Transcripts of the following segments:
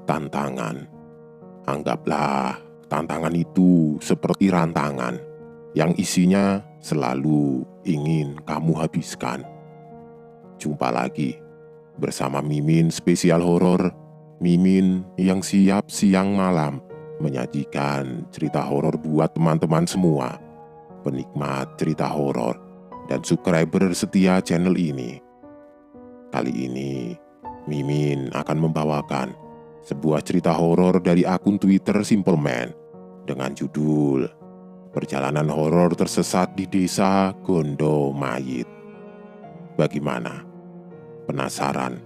Tantangan. Anggaplah tantangan itu seperti rantangan yang isinya selalu ingin kamu habiskan. Jumpa lagi bersama Mimin Spesial Horor. Mimin yang siap siang malam menyajikan cerita horor buat teman-teman semua, penikmat cerita horor dan subscriber setia channel ini. Kali ini Mimin akan membawakan sebuah cerita horor dari akun Twitter Simple Man dengan judul Perjalanan Horor Tersesat di Desa Gondo Mayit. Bagaimana? Penasaran?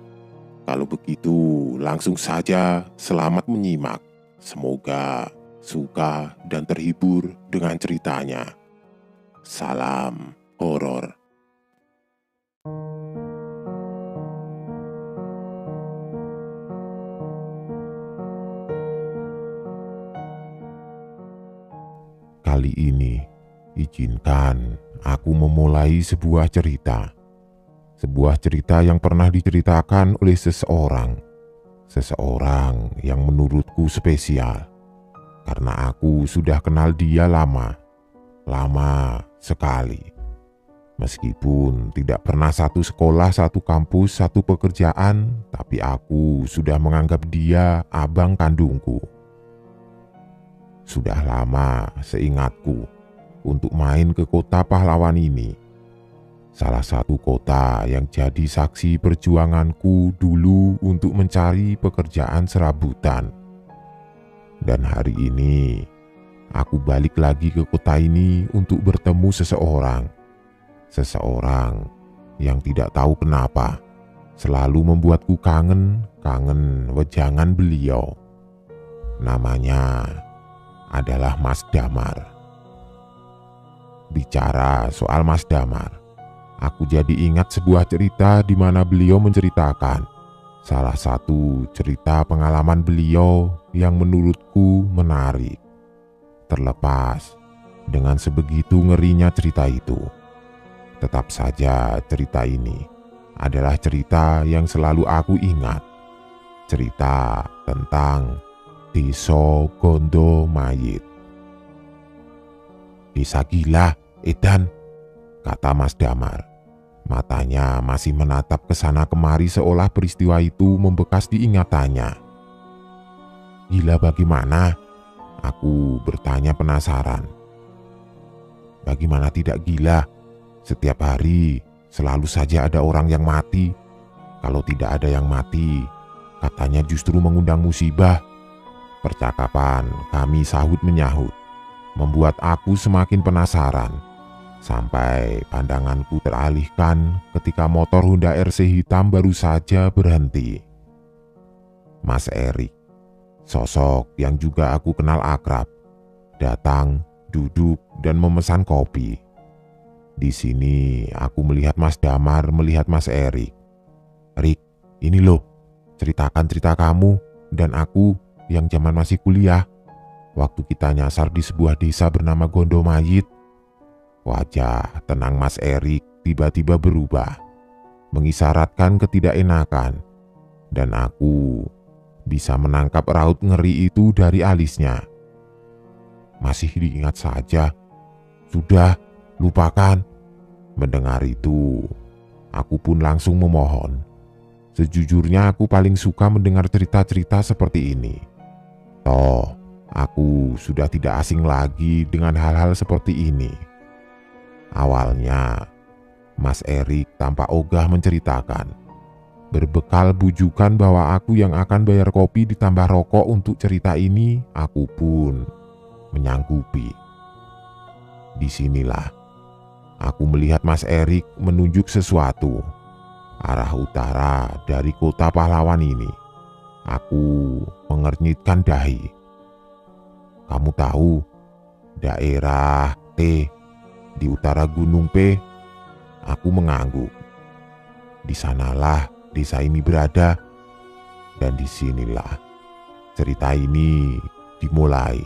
Kalau begitu langsung saja selamat menyimak. Semoga suka dan terhibur dengan ceritanya. Salam horor. Kali ini, izinkan aku memulai sebuah cerita. Sebuah cerita yang pernah diceritakan oleh seseorang. Seseorang yang menurutku spesial. Karena aku sudah kenal dia lama. Lama sekali. Meskipun tidak pernah satu sekolah, satu kampus, satu pekerjaan, tapi aku sudah menganggap dia abang kandungku. Sudah lama seingatku untuk main ke kota pahlawan ini. Salah satu kota yang jadi saksi perjuanganku dulu untuk mencari pekerjaan serabutan. Dan hari ini, aku balik lagi ke kota ini untuk bertemu seseorang. Seseorang yang tidak tahu kenapa selalu membuatku kangen wejangan beliau. Namanya adalah Mas Damar. Bicara soal Mas Damar, aku jadi ingat sebuah cerita di mana beliau menceritakan salah satu cerita pengalaman beliau yang menurutku menarik. Terlepas dengan sebegitu ngerinya cerita itu, tetap saja cerita ini adalah cerita yang selalu aku ingat. Cerita tentang Desa Gondo Mayit. Desa gila, edan, kata Mas Damar. Matanya masih menatap ke sana kemari seolah peristiwa itu membekas di ingatannya. Gila bagaimana? Aku bertanya penasaran. Bagaimana tidak gila? Setiap hari selalu saja ada orang yang mati. Kalau tidak ada yang mati, katanya justru mengundang musibah. Percakapan kami sahut-menyahut membuat aku semakin penasaran. Sampai pandanganku teralihkan ketika motor Honda RC hitam baru saja berhenti. Mas Erik, sosok yang juga aku kenal akrab, datang, duduk, dan memesan kopi. Di sini aku melihat Mas Damar melihat Mas Erik. Rik, ini loh, ceritakan cerita kamu dan aku yang zaman masih kuliah, waktu kita nyasar di sebuah desa bernama Gondo Mayit. Wajah tenang Mas Erik tiba-tiba berubah, mengisyaratkan ketidakenakan, dan aku bisa menangkap raut ngeri itu dari alisnya. Masih diingat saja, sudah lupakan. Mendengar itu, aku pun langsung memohon. Sejujurnya aku paling suka mendengar cerita-cerita seperti ini. Toh, aku sudah tidak asing lagi dengan hal-hal seperti ini. Awalnya, Mas Erik tampak ogah menceritakan. Berbekal bujukan bahwa aku yang akan bayar kopi ditambah rokok untuk cerita ini, aku pun menyanggupi. Disinilah, aku melihat Mas Erik menunjuk sesuatu. Arah utara dari kota pahlawan ini. Aku mengernyitkan dahi. Kamu tahu, daerah T di utara Gunung P. Aku mengangguk. Di sanalah desa ini berada. Dan disinilah cerita ini dimulai.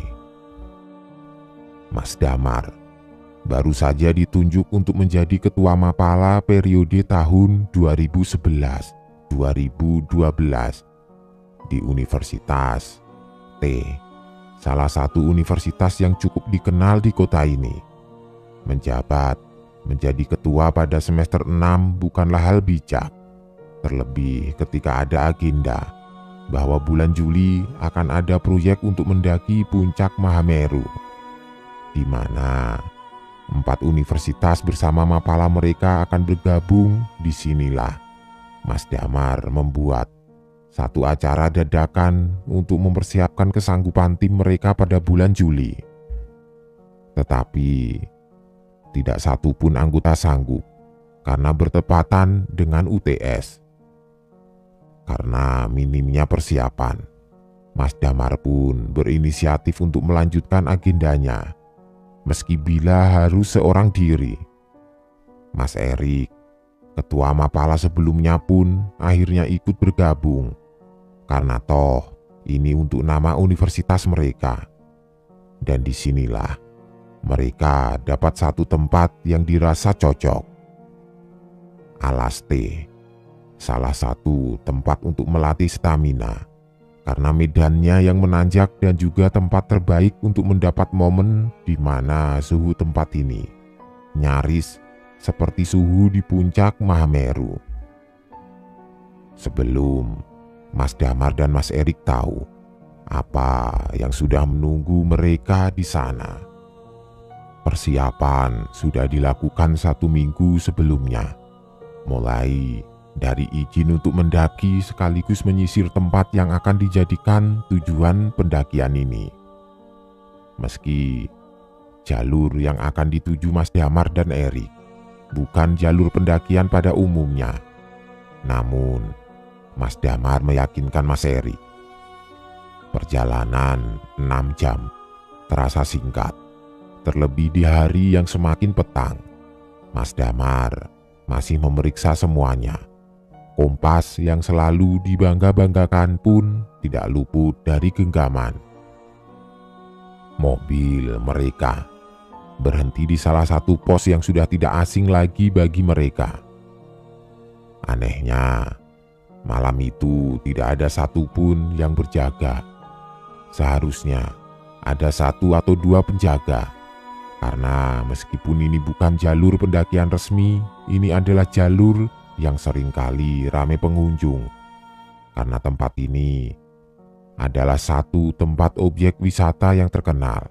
Mas Damar baru saja ditunjuk untuk menjadi ketua Mapala periode tahun 2011-2012 di Universitas T, salah satu universitas yang cukup dikenal di kota ini. Menjabat menjadi ketua pada semester 6 bukanlah hal bijak, terlebih ketika ada agenda bahwa bulan Juli akan ada proyek untuk mendaki puncak Mahameru, di mana 4 universitas bersama mapala mereka akan bergabung. Disinilah Mas Damar membuat satu acara dadakan untuk mempersiapkan kesanggupan tim mereka pada bulan Juli. Tetapi tidak satu pun anggota sanggup karena bertepatan dengan UTS. Karena minimnya persiapan, Mas Damar pun berinisiatif untuk melanjutkan agendanya, meski bila harus seorang diri. Mas Erik, ketua mapala sebelumnya pun akhirnya ikut bergabung, karena toh ini untuk nama universitas mereka. Dan disinilah mereka dapat satu tempat yang dirasa cocok. Alas T, salah satu tempat untuk melatih stamina, karena medannya yang menanjak dan juga tempat terbaik untuk mendapat momen di mana suhu tempat ini nyaris seperti suhu di puncak Mahameru. Sebelum Mas Damar dan Mas Erik tahu apa yang sudah menunggu mereka di sana, persiapan sudah dilakukan 1 minggu sebelumnya, mulai dari izin untuk mendaki sekaligus menyisir tempat yang akan dijadikan tujuan pendakian ini. Meski jalur yang akan dituju Mas Damar dan Erik bukan jalur pendakian pada umumnya, namun Mas Damar meyakinkan Mas Erik perjalanan 6 jam terasa singkat, terlebih di hari yang semakin petang. Mas Damar masih memeriksa semuanya. Kompas yang selalu dibangga-banggakan pun tidak luput dari genggaman. Mobil mereka berhenti di salah satu pos yang sudah tidak asing lagi bagi mereka. Anehnya, malam itu tidak ada satupun yang berjaga. Seharusnya ada 1 atau 2 penjaga, karena meskipun ini bukan jalur pendakian resmi, ini adalah jalur yang seringkali ramai pengunjung, karena tempat ini adalah satu tempat objek wisata yang terkenal.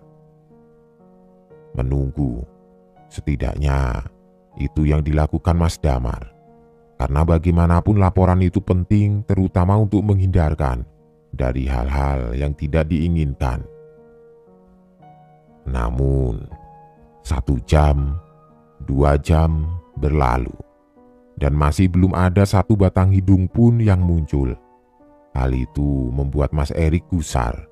Menunggu, setidaknya itu yang dilakukan Mas Damar, karena bagaimanapun laporan itu penting, terutama untuk menghindarkan dari hal-hal yang tidak diinginkan. Namun 1 jam, 2 jam berlalu, dan masih belum ada 1 batang hidung pun yang muncul. Hal itu membuat Mas Erik gusar.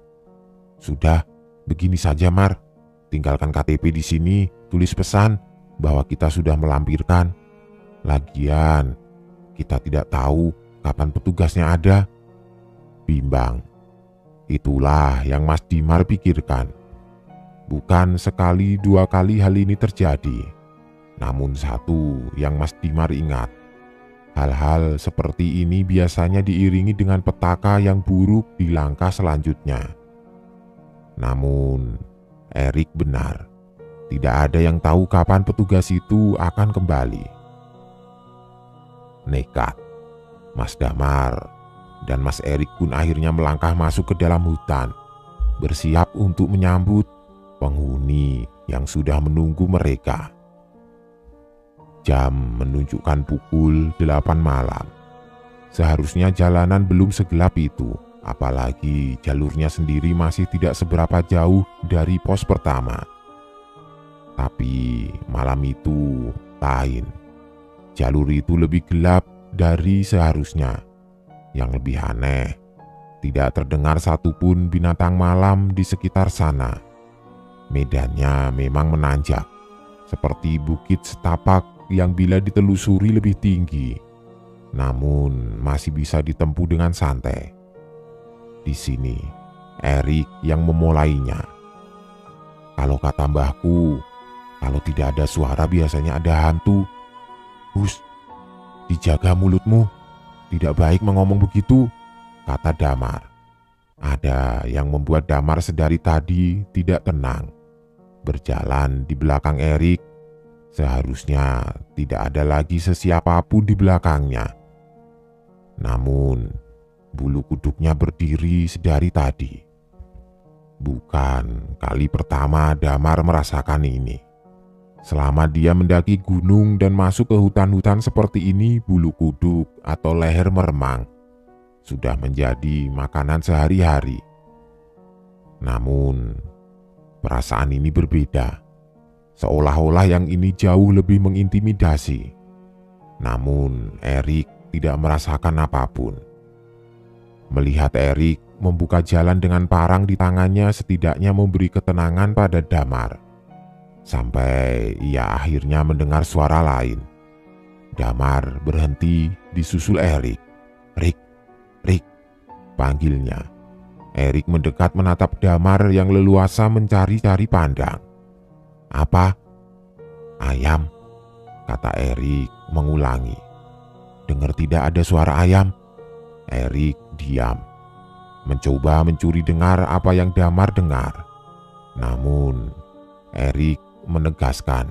Sudah, begini saja Mar, tinggalkan KTP di sini, tulis pesan bahwa kita sudah melampirkan. Lagian, kita tidak tahu kapan petugasnya ada. Bimbang. Itulah yang Mas Dimar pikirkan. Bukan sekali 2 kali hal ini terjadi, namun satu yang Mas Dimar ingat. Hal-hal seperti ini biasanya diiringi dengan petaka yang buruk di langkah selanjutnya. Namun, Erik benar. Tidak ada yang tahu kapan petugas itu akan kembali. Nekat, Mas Damar dan Mas Erik pun akhirnya melangkah masuk ke dalam hutan, bersiap untuk menyambut penghuni yang sudah menunggu mereka. Jam menunjukkan pukul 8 malam. Seharusnya jalanan belum segelap itu, apalagi jalurnya sendiri masih tidak seberapa jauh dari pos pertama. Tapi malam itu lain. Jalur itu lebih gelap dari seharusnya. Yang lebih aneh, tidak terdengar satupun binatang malam di sekitar sana. Medannya memang menanjak, seperti bukit setapak yang bila ditelusuri lebih tinggi, namun masih bisa ditempuh dengan santai. Di sini, Erik yang memulainya. Kalau kata mbahku, kalau tidak ada suara biasanya ada hantu. Hus, dijaga mulutmu, tidak baik mengomong begitu, kata Damar Ada yang membuat Damar sedari tadi tidak tenang. Berjalan di belakang Erik, seharusnya tidak ada lagi sesiapapun di belakangnya. Namun, bulu kuduknya berdiri sedari tadi. Bukan kali pertama Damar merasakan ini. Selama dia mendaki gunung dan masuk ke hutan-hutan seperti ini, bulu kuduk atau leher meremang sudah menjadi makanan sehari-hari. Namun, perasaan ini berbeda. Seolah-olah yang ini jauh lebih mengintimidasi. Namun, Erik tidak merasakan apapun. Melihat Erik membuka jalan dengan parang di tangannya setidaknya memberi ketenangan pada Damar. Sampai ia akhirnya mendengar suara lain. Damar berhenti disusul Erik. "Rik, Rik," panggilnya. Erik mendekat menatap Damar yang leluasa mencari-cari pandang. "Apa?" "Ayam," kata Erik mengulangi. "Dengar tidak ada suara ayam?" Erik diam, mencoba mencuri dengar apa yang Damar dengar. Namun, Erik menegaskan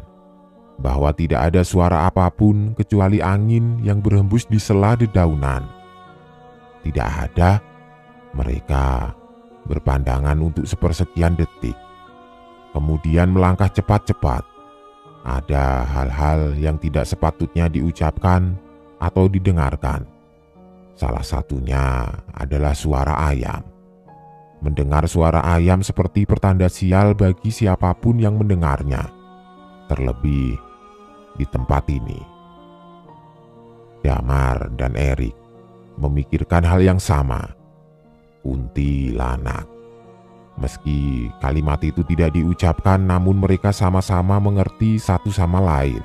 bahwa tidak ada suara apapun kecuali angin yang berhembus di sela dedaunan. Tidak ada. Mereka berpandangan untuk sepersekian detik, kemudian melangkah cepat-cepat. Ada hal-hal yang tidak sepatutnya diucapkan atau didengarkan. Salah satunya adalah suara ayam. Mendengar suara ayam seperti pertanda sial bagi siapapun yang mendengarnya, terlebih di tempat ini. Damar dan Erik memikirkan hal yang sama. Kuntilanak. Meski kalimat itu tidak diucapkan, namun mereka sama-sama mengerti satu sama lain.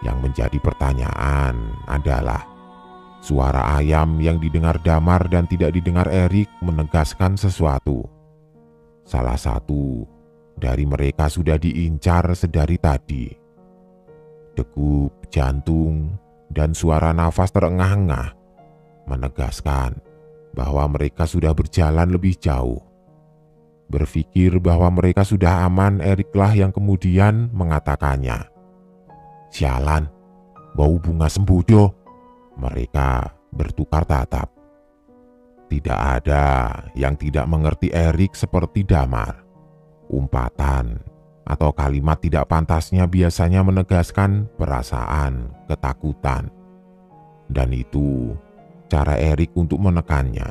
Yang menjadi pertanyaan adalah, suara ayam yang didengar Damar dan tidak didengar Erik menegaskan sesuatu. Salah satu dari mereka sudah diincar sedari tadi. Degup jantung dan suara nafas terengah-engah menegaskan bahwa mereka sudah berjalan lebih jauh. Berpikir bahwa mereka sudah aman, Eriklah yang kemudian mengatakannya. "Sialan, bau bunga sembudo." Mereka bertukar tatap. Tidak ada yang tidak mengerti Erik seperti Damar. Umpatan atau kalimat tidak pantasnya biasanya menegaskan perasaan ketakutan. Dan itu cara Erik untuk menekannya.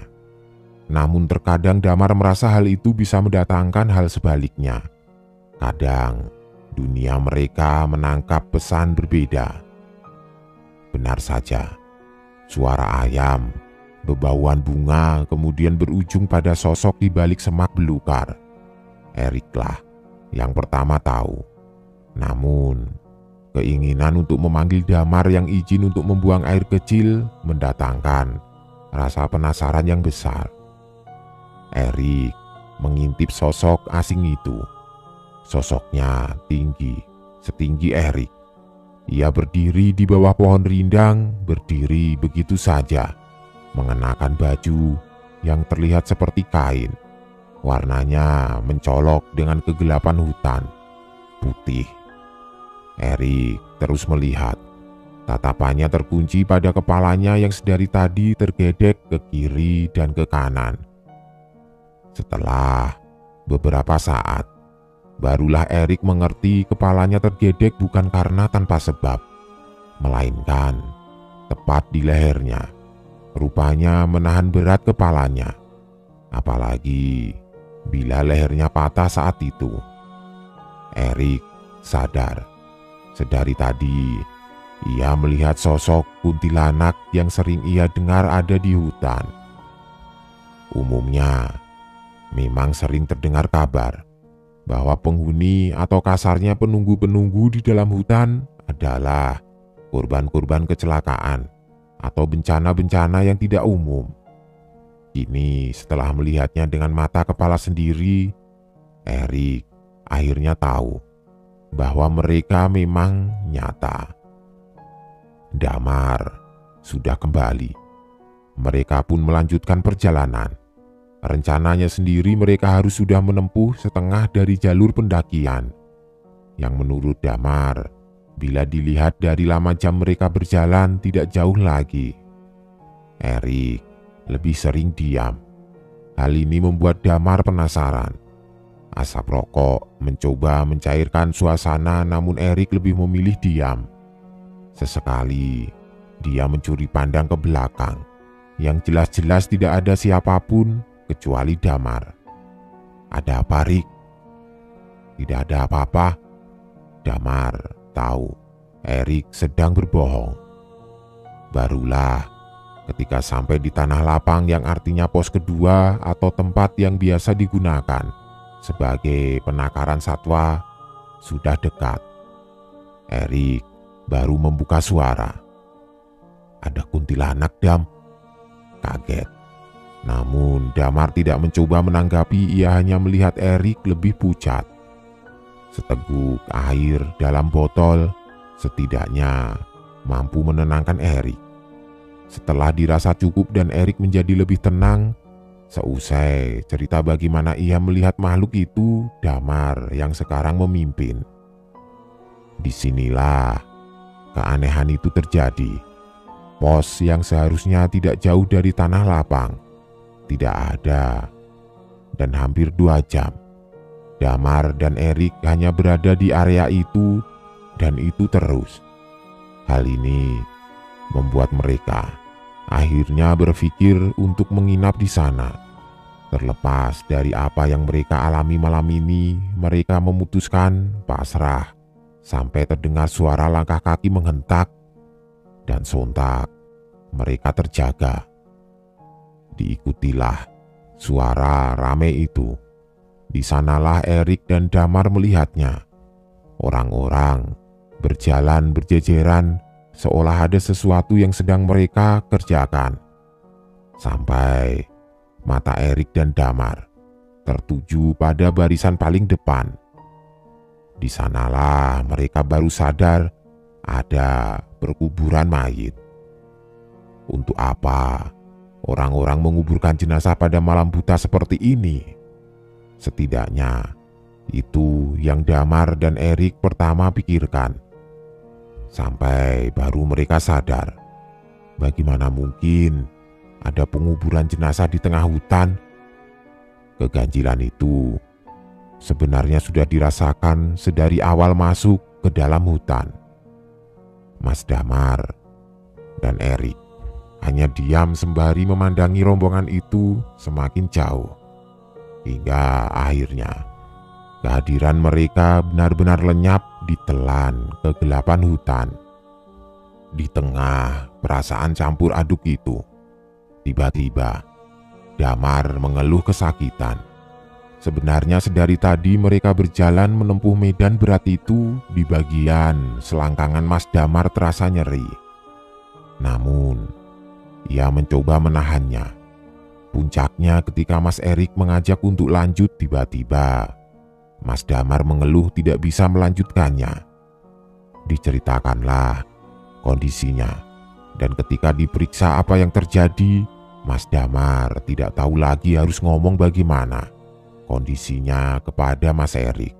Namun terkadang Damar merasa hal itu bisa mendatangkan hal sebaliknya. Kadang dunia mereka menangkap pesan berbeda. Benar saja, suara ayam, bebauan bunga kemudian berujung pada sosok di balik semak belukar. Eriklah yang pertama tahu. Namun, keinginan untuk memanggil Damar yang izin untuk membuang air kecil mendatangkan rasa penasaran yang besar. Erik mengintip sosok asing itu. Sosoknya tinggi, setinggi Erik. Ia berdiri di bawah pohon rindang, berdiri begitu saja, mengenakan baju yang terlihat seperti kain. Warnanya mencolok dengan kegelapan hutan, putih. Erik terus melihat. Tatapannya terkunci pada kepalanya yang sedari tadi tergedek ke kiri dan ke kanan. Setelah beberapa saat, barulah Erik mengerti kepalanya tergedek bukan karena tanpa sebab, melainkan tepat di lehernya. Rupanya menahan berat kepalanya, apalagi bila lehernya patah saat itu. Erik sadar. Sedari tadi, ia melihat sosok kuntilanak yang sering ia dengar ada di hutan. Umumnya, memang sering terdengar kabar bahwa penghuni atau kasarnya penunggu-penunggu di dalam hutan adalah korban-korban kecelakaan atau bencana-bencana yang tidak umum. Kini setelah melihatnya dengan mata kepala sendiri, Erik akhirnya tahu bahwa mereka memang nyata. Damar sudah kembali. Mereka pun melanjutkan perjalanan. Rencananya sendiri mereka harus sudah menempuh setengah dari jalur pendakian, yang menurut Damar, bila dilihat dari lama jam mereka berjalan tidak jauh lagi. Erik lebih sering diam. Hal ini membuat Damar penasaran. Asap rokok mencoba mencairkan suasana, namun Erik lebih memilih diam. Sesekali dia mencuri pandang ke belakang, yang jelas-jelas tidak ada siapapun kecuali Damar. "Ada apa, Rik?" "Tidak ada apa-apa." Damar tahu Erik sedang berbohong. Barulah ketika sampai di tanah lapang yang artinya pos kedua atau tempat yang biasa digunakan sebagai penakaran satwa sudah dekat, Erik baru membuka suara. "Ada kuntilanak, Dam." Kaget. Namun Damar tidak mencoba menanggapi, ia hanya melihat Erik lebih pucat. Seteguk air dalam botol setidaknya mampu menenangkan Erik. Setelah dirasa cukup dan Erik menjadi lebih tenang, seusai cerita bagaimana ia melihat makhluk itu, Damar yang sekarang memimpin. Disinilah keanehan itu terjadi. Pos yang seharusnya tidak jauh dari tanah lapang tidak ada, dan hampir 2 jam Damar dan Erik hanya berada di area itu, dan itu terus. Hal ini membuat mereka akhirnya berpikir untuk menginap di sana. Terlepas dari apa yang mereka alami malam ini, mereka memutuskan pasrah sampai terdengar suara langkah kaki menghentak, dan sontak mereka terjaga. Diikutilah suara rame itu. Di sanalah Erik dan Damar melihatnya. Orang-orang berjalan berjejeran seolah ada sesuatu yang sedang mereka kerjakan. Sampai mata Erik dan Damar tertuju pada barisan paling depan. Di sanalah mereka baru sadar ada perkuburan mayit. Untuk apa orang-orang menguburkan jenazah pada malam buta seperti ini? Setidaknya itu yang Damar dan Erik pertama pikirkan. Sampai baru mereka sadar, bagaimana mungkin ada penguburan jenazah di tengah hutan? Keganjilan itu sebenarnya sudah dirasakan sedari awal masuk ke dalam hutan. Mas Damar dan Erik hanya diam sembari memandangi rombongan itu semakin jauh. Hingga akhirnya kehadiran mereka benar-benar lenyap ditelan kegelapan hutan. Di tengah perasaan campur aduk itu, tiba-tiba Damar mengeluh kesakitan. Sebenarnya sedari tadi mereka berjalan menempuh medan berat itu, di bagian selangkangan Mas Damar terasa nyeri. Namun ia mencoba menahannya. Puncaknya ketika Mas Erik mengajak untuk lanjut, tiba-tiba Mas Damar mengeluh tidak bisa melanjutkannya. Diceritakanlah kondisinya, dan ketika diperiksa apa yang terjadi, Mas Damar tidak tahu lagi harus ngomong bagaimana kondisinya kepada Mas Erik.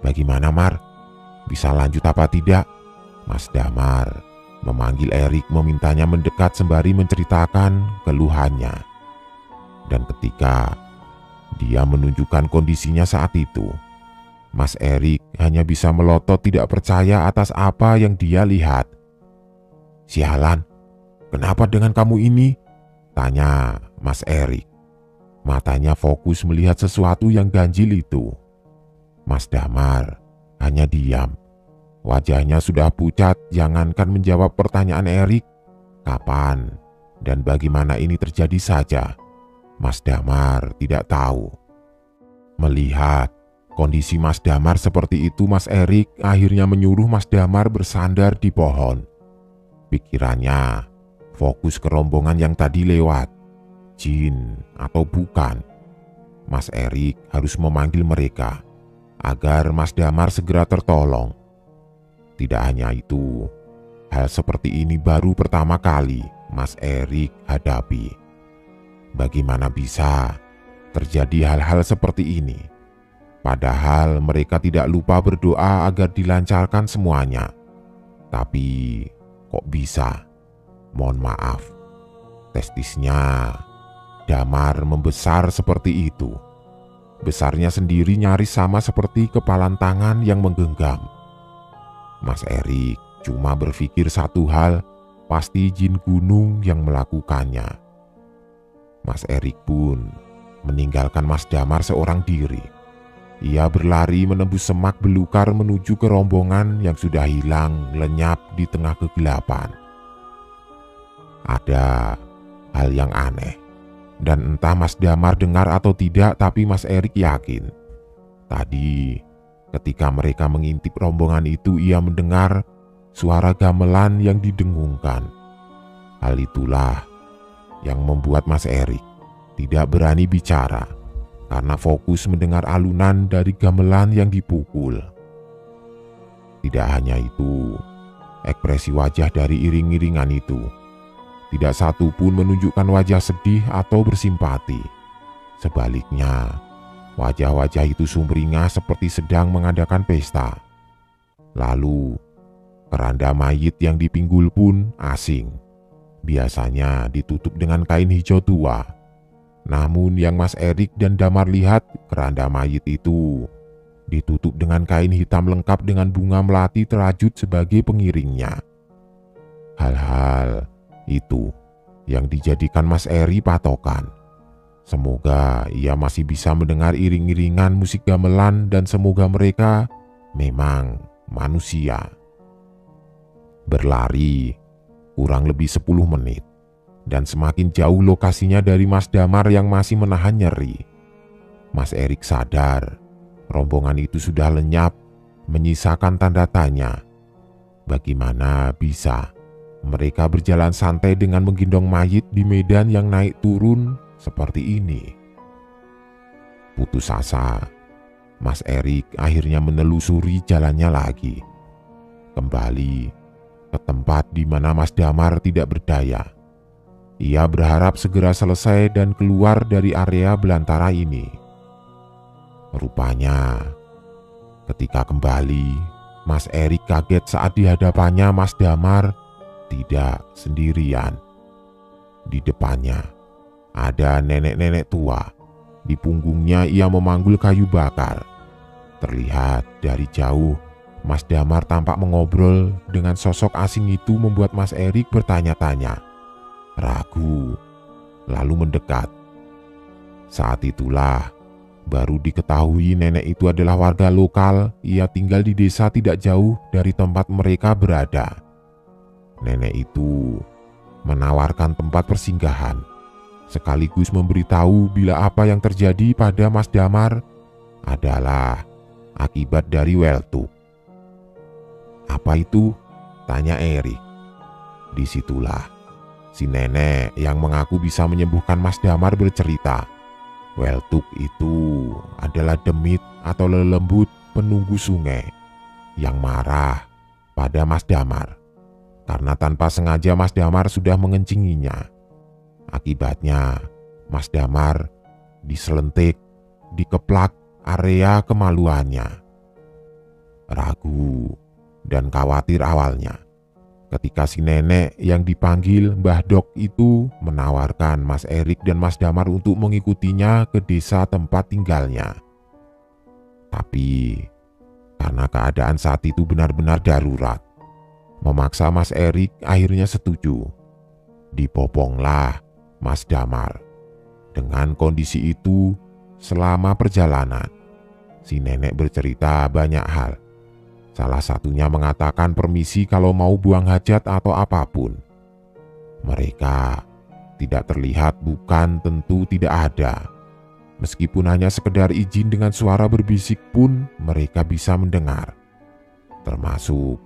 "Bagaimana, Mar? Bisa lanjut apa tidak?" Mas Damar memanggil Erik, memintanya mendekat sembari menceritakan keluhannya. Dan ketika dia menunjukkan kondisinya saat itu, Mas Erik hanya bisa melotot tidak percaya atas apa yang dia lihat. "Sialan, kenapa dengan kamu ini?" tanya Mas Erik. Matanya fokus melihat sesuatu yang ganjil itu. Mas Damar hanya diam. Wajahnya sudah pucat, jangankan menjawab pertanyaan Erik, kapan dan bagaimana ini terjadi saja, Mas Damar tidak tahu. Melihat kondisi Mas Damar seperti itu, Mas Erik akhirnya menyuruh Mas Damar bersandar di pohon. Pikirannya fokus ke rombongan yang tadi lewat. Jin atau bukan, Mas Erik harus memanggil mereka agar Mas Damar segera tertolong. Tidak hanya itu, hal seperti ini baru pertama kali Mas Erik hadapi. Bagaimana bisa terjadi hal-hal seperti ini? Padahal mereka tidak lupa berdoa agar dilancarkan semuanya. Tapi kok bisa? Mohon maaf, testisnya Damar membesar seperti itu. Besarnya sendiri nyaris sama seperti kepalan tangan yang menggenggam. Mas Erik cuma berpikir satu hal, pasti jin gunung yang melakukannya. Mas Erik pun meninggalkan Mas Damar seorang diri. Ia berlari menembus semak belukar menuju ke rombongan yang sudah hilang lenyap di tengah kegelapan. Ada hal yang aneh, dan entah Mas Damar dengar atau tidak, tapi Mas Erik yakin. Tadi ketika mereka mengintip rombongan itu, ia mendengar suara gamelan yang didengungkan. Hal itulah yang membuat Mas Erik tidak berani bicara karena fokus mendengar alunan dari gamelan yang dipukul. Tidak hanya itu, ekspresi wajah dari iring-iringan itu tidak satu pun menunjukkan wajah sedih atau bersimpati. Sebaliknya, wajah-wajah itu sumringah seperti sedang mengadakan pesta. Lalu, keranda mayit yang dipinggul pun asing. Biasanya ditutup dengan kain hijau tua. Namun yang Mas Erik dan Damar lihat, keranda mayit itu ditutup dengan kain hitam lengkap dengan bunga melati terajut sebagai pengiringnya. Hal-hal itu yang dijadikan Mas Eri patokan. Semoga ia masih bisa mendengar iring-iringan musik gamelan dan semoga mereka memang manusia. Berlari kurang lebih 10 menit dan semakin jauh lokasinya dari Mas Damar yang masih menahan nyeri. Mas Erik sadar rombongan itu sudah lenyap, menyisakan tanda tanya. Bagaimana bisa mereka berjalan santai dengan menggendong mayit di medan yang naik turun seperti ini? Putus asa, Mas Erik akhirnya menelusuri jalannya lagi. Kembali ke tempat di mana Mas Damar tidak berdaya. Ia berharap segera selesai dan keluar dari area belantara ini. Rupanya, ketika kembali, Mas Erik kaget saat di hadapannya Mas Damar tidak sendirian. Di depannya ada nenek-nenek tua. Di punggungnya ia memanggul kayu bakar. Terlihat dari jauh, Mas Damar tampak mengobrol dengan sosok asing itu membuat Mas Erik bertanya-tanya, ragu, lalu mendekat. Saat itulah baru diketahui nenek itu adalah warga lokal. Ia tinggal di desa tidak jauh dari tempat mereka berada. Nenek itu menawarkan tempat persinggahan, sekaligus memberitahu bila apa yang terjadi pada Mas Damar adalah akibat dari Weltuk. Apa itu? Tanya Erik. Disitulah si nenek yang mengaku bisa menyembuhkan Mas Damar bercerita. Weltuk itu adalah demit atau lelembut penunggu sungai yang marah pada Mas Damar karena tanpa sengaja Mas Damar sudah mengencinginya. Akibatnya Mas Damar diselentik, dikeplak area kemaluannya. Ragu dan khawatir awalnya ketika si nenek yang dipanggil Mbah Dok itu menawarkan Mas Erik dan Mas Damar untuk mengikutinya ke desa tempat tinggalnya. Tapi karena keadaan saat itu benar-benar darurat, memaksa Mas Erik akhirnya setuju. Diboponglah Mas Damar. Dengan kondisi itu, selama perjalanan, si nenek bercerita banyak hal. Salah satunya mengatakan permisi kalau mau buang hajat atau apapun. Mereka tidak terlihat, bukan tentu tidak ada. Meskipun hanya sekedar izin dengan suara berbisik pun mereka bisa mendengar. Termasuk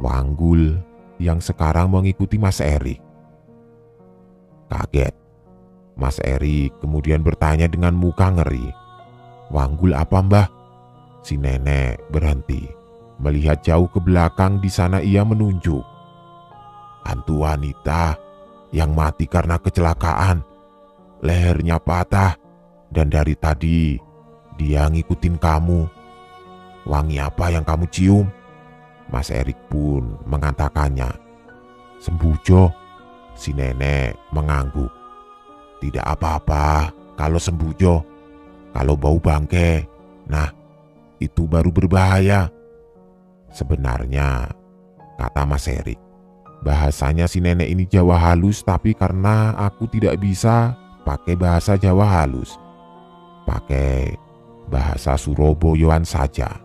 Wanggul yang sekarang mengikuti Mas Erik. Kaget, Mas Erik kemudian bertanya dengan muka ngeri. Wanggul apa, Mbah? Si nenek berhenti. Melihat jauh ke belakang, di sana ia menunjuk. Hantu wanita yang mati karena kecelakaan. lehernya patah dan dari tadi dia ngikutin kamu. Wangi apa yang kamu cium? Mas Erik pun mengatakannya. Sembujo, si nenek mengangguk. Tidak apa-apa kalau sembujo, kalau bau bangke, nah itu baru berbahaya. Sebenarnya, kata Mas Erik, bahasanya si nenek ini Jawa halus, tapi karena aku tidak bisa pakai bahasa Jawa halus, pakai bahasa Surabayaan saja.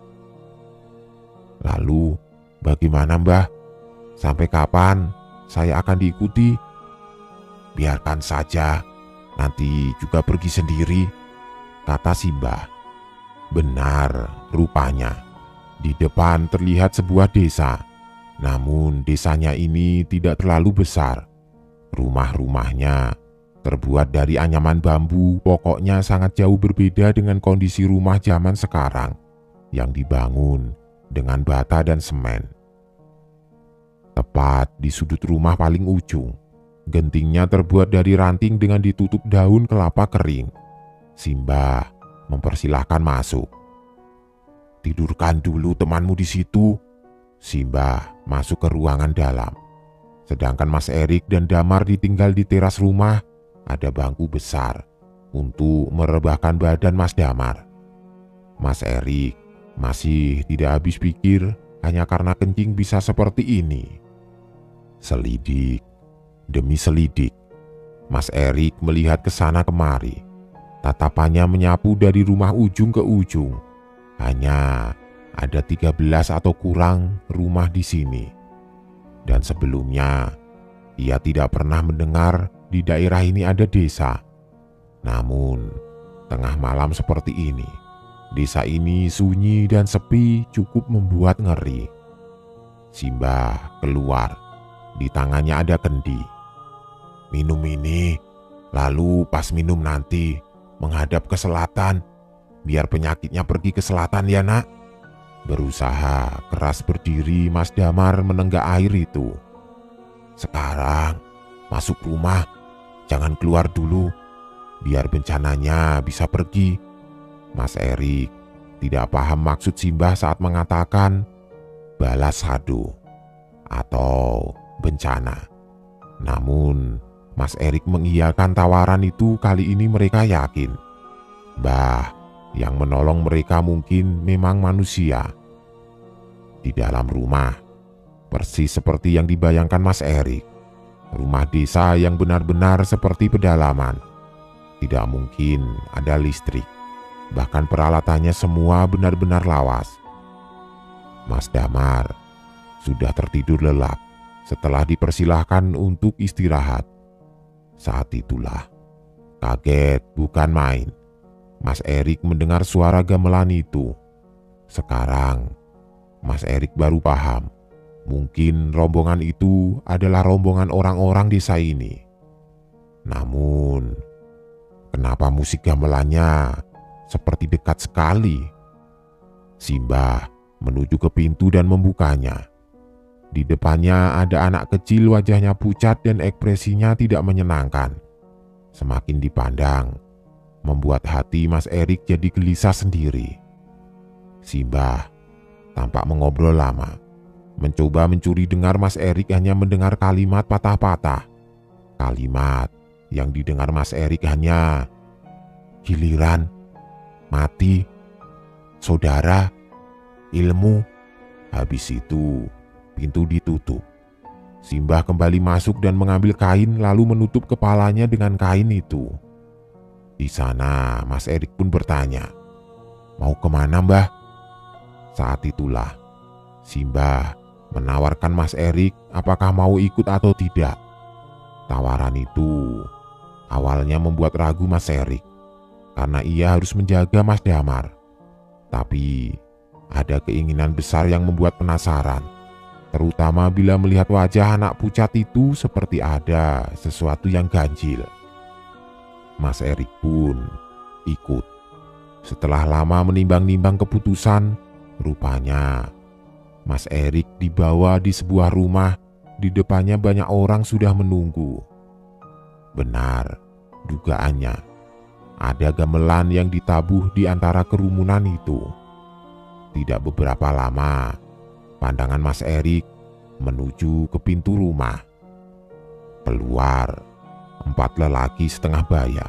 Lalu bagaimana Mbah? Sampai kapan saya akan diikuti? Biarkan saja, nanti juga pergi sendiri, kata si Mbah. Benar, rupanya di depan terlihat sebuah desa. Namun desanya ini tidak terlalu besar. Rumah-rumahnya terbuat dari anyaman bambu, pokoknya sangat jauh berbeda dengan kondisi rumah zaman sekarang yang dibangun dengan bata dan semen. Tepat di sudut rumah paling ujung, gentingnya terbuat dari ranting dengan ditutup daun kelapa kering. Si Mbah mempersilahkan masuk. Tidurkan dulu temanmu di situ. Si Mbah masuk ke ruangan dalam. Sedangkan Mas Erik dan Damar ditinggal di teras rumah. Ada bangku besar untuk merebahkan badan Mas Damar. Mas Erik masih tidak habis pikir hanya karena kencing bisa seperti ini. Selidik demi selidik, Mas Erik melihat ke sana kemari. Tatapannya menyapu dari rumah ujung ke ujung. Hanya ada 13 atau kurang rumah di sini. Dan sebelumnya, ia tidak pernah mendengar di daerah ini ada desa. Namun, tengah malam seperti ini, desa ini sunyi dan sepi cukup membuat ngeri. Si Mbah keluar, di tangannya ada kendi. Minum ini, lalu pas minum nanti menghadap ke selatan, biar penyakitnya pergi ke selatan ya nak. Berusaha keras berdiri Mas Damar menenggak air itu. Sekarang masuk rumah, jangan keluar dulu, biar bencananya bisa pergi. Mas Erik tidak paham maksud Simbah saat mengatakan balas hadu atau bencana. Namun Mas Erik mengiyakan tawaran itu. Kali ini mereka yakin Mbah yang menolong mereka mungkin memang manusia. Di dalam rumah, persis seperti yang dibayangkan Mas Erik, rumah desa yang benar-benar seperti pedalaman. Tidak mungkin ada listrik, bahkan peralatannya semua benar-benar lawas. Mas Damar sudah tertidur lelap setelah dipersilahkan untuk istirahat. Saat itulah, kaget bukan main, Mas Erik mendengar suara gamelan itu. Sekarang Mas Erik baru paham, mungkin rombongan itu adalah rombongan orang-orang desa ini. Namun, kenapa musik gamelannya seperti dekat sekali? Simbah menuju ke pintu dan membukanya. Di depannya ada anak kecil, wajahnya pucat dan ekspresinya tidak menyenangkan. Semakin dipandang, membuat hati Mas Erik jadi gelisah sendiri. Simbah tampak mengobrol lama, mencoba mencuri dengar. Mas Erik hanya mendengar kalimat patah-patah. Kalimat yang didengar Mas Erik hanya giliran, mati, saudara, ilmu. Habis itu pintu ditutup. Simbah kembali masuk dan mengambil kain lalu menutup kepalanya dengan kain itu. Di sana Mas Erik pun bertanya, "Mau kemana Mbah?" Saat itulah Simbah menawarkan Mas Erik apakah mau ikut atau tidak. Tawaran itu awalnya membuat ragu Mas Erik karena ia harus menjaga Mas Damar. Tapi ada keinginan besar yang membuat penasaran, terutama bila melihat wajah anak pucat itu seperti ada sesuatu yang ganjil. Mas Erik pun ikut. Setelah lama menimbang-nimbang keputusan, rupanya Mas Erik dibawa di sebuah rumah. Di depannya banyak orang sudah menunggu. Benar, Dugaannya, ada gamelan yang ditabuh di antara kerumunan itu. Tidak beberapa lama, pandangan Mas Erik menuju ke pintu rumah. Keluar 4 lelaki setengah baya.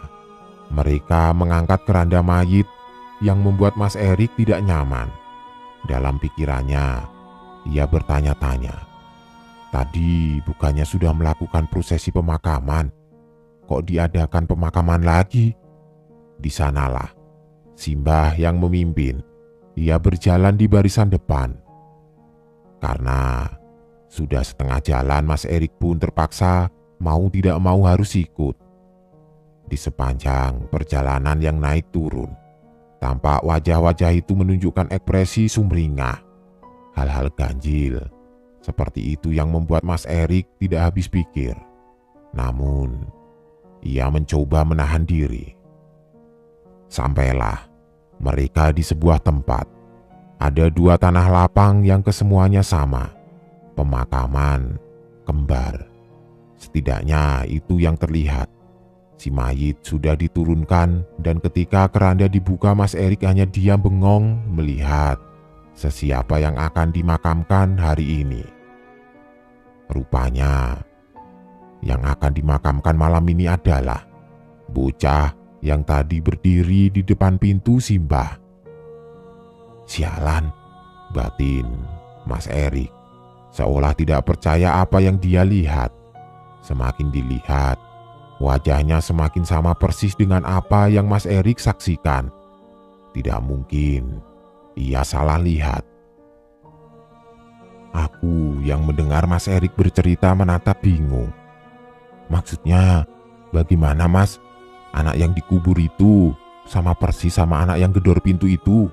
Mereka mengangkat keranda mayit yang membuat Mas Erik tidak nyaman. Dalam pikirannya, ia bertanya-tanya, tadi bukannya sudah melakukan prosesi pemakaman, kok diadakan pemakaman lagi? Di sanalah Simbah yang memimpin. Ia berjalan di barisan depan. Karena sudah setengah jalan, Mas Erik pun terpaksa mau tidak mau harus ikut. Di sepanjang perjalanan yang naik turun, tampak wajah-wajah itu menunjukkan ekspresi sumringah. Hal-hal ganjil seperti itu yang membuat Mas Erik tidak habis pikir. Namun, ia mencoba menahan diri. Sampailah mereka di sebuah tempat. Ada 2 tanah lapang yang kesemuanya sama. Pemakaman kembar. Setidaknya itu yang terlihat. Si mayit sudah diturunkan dan ketika keranda dibuka, Mas Erik hanya diam bengong melihat sesiapa yang akan dimakamkan hari ini. Rupanya yang akan dimakamkan malam ini adalah bocah yang tadi berdiri di depan pintu Simbah. Sialan, batin Mas Erik, seolah tidak percaya apa yang dia lihat. Semakin dilihat, wajahnya semakin sama persis dengan apa yang Mas Erik saksikan. Tidak mungkin ia salah lihat. Aku yang mendengar Mas Erik bercerita menatap bingung. Maksudnya, bagaimana Mas? Anak yang dikubur itu sama persis sama anak yang gedor pintu itu.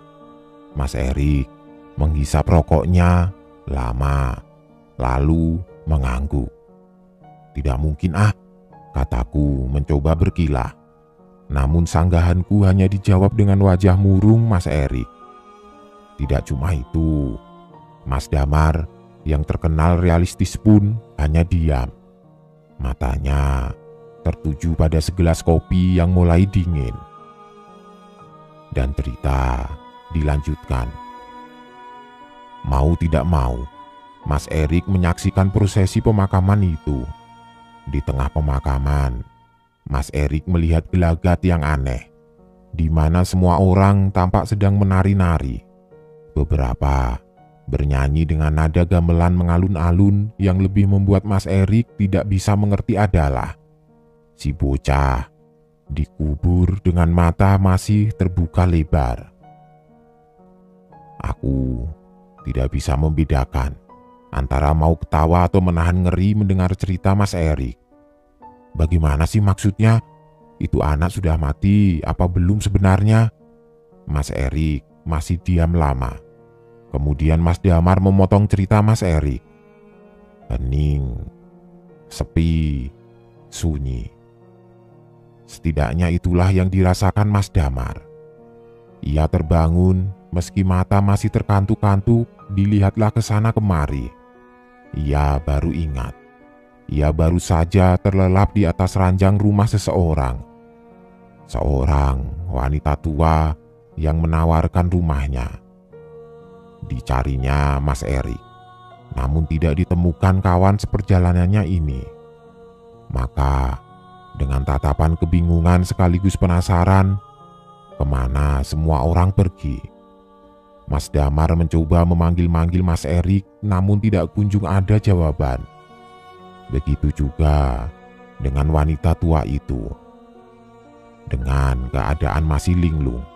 Mas Erik menghisap rokoknya lama, lalu mengangguk. Tidak mungkin kataku mencoba berkilah. Namun sanggahanku hanya dijawab dengan wajah murung Mas Erik. Tidak cuma itu, Mas Damar yang terkenal realistis pun hanya diam. Matanya tertuju pada segelas kopi yang mulai dingin. Dan cerita dilanjutkan. Mau tidak mau, Mas Erik menyaksikan prosesi pemakaman itu. Di tengah pemakaman, Mas Erik melihat gelagat yang aneh, di mana semua orang tampak sedang menari-nari. Beberapa bernyanyi dengan nada gamelan mengalun-alun. Yang lebih membuat Mas Erik tidak bisa mengerti adalah si bocah dikubur dengan mata masih terbuka lebar. Aku tidak bisa membedakan antara mau ketawa atau menahan ngeri mendengar cerita Mas Erik. Bagaimana sih maksudnya? Itu anak sudah mati apa belum sebenarnya? Mas Erik masih diam lama. Kemudian Mas Damar memotong cerita Mas Erik. Hening, sepi, sunyi. Setidaknya itulah yang dirasakan Mas Damar. Ia terbangun, meski mata masih terkantuk-kantuk, dilihatlah ke sana kemari. Ia baru ingat. Ia baru saja terlelap di atas ranjang rumah seseorang. Seorang wanita tua yang menawarkan rumahnya. Dicarinya Mas Erik, namun tidak ditemukan kawan seperjalanannya ini. Maka dengan tatapan kebingungan sekaligus penasaran, kemana semua orang pergi? Mas Damar mencoba memanggil-manggil Mas Erik, namun tidak kunjung ada jawaban. Begitu juga dengan wanita tua itu. Dengan keadaan masih linglung,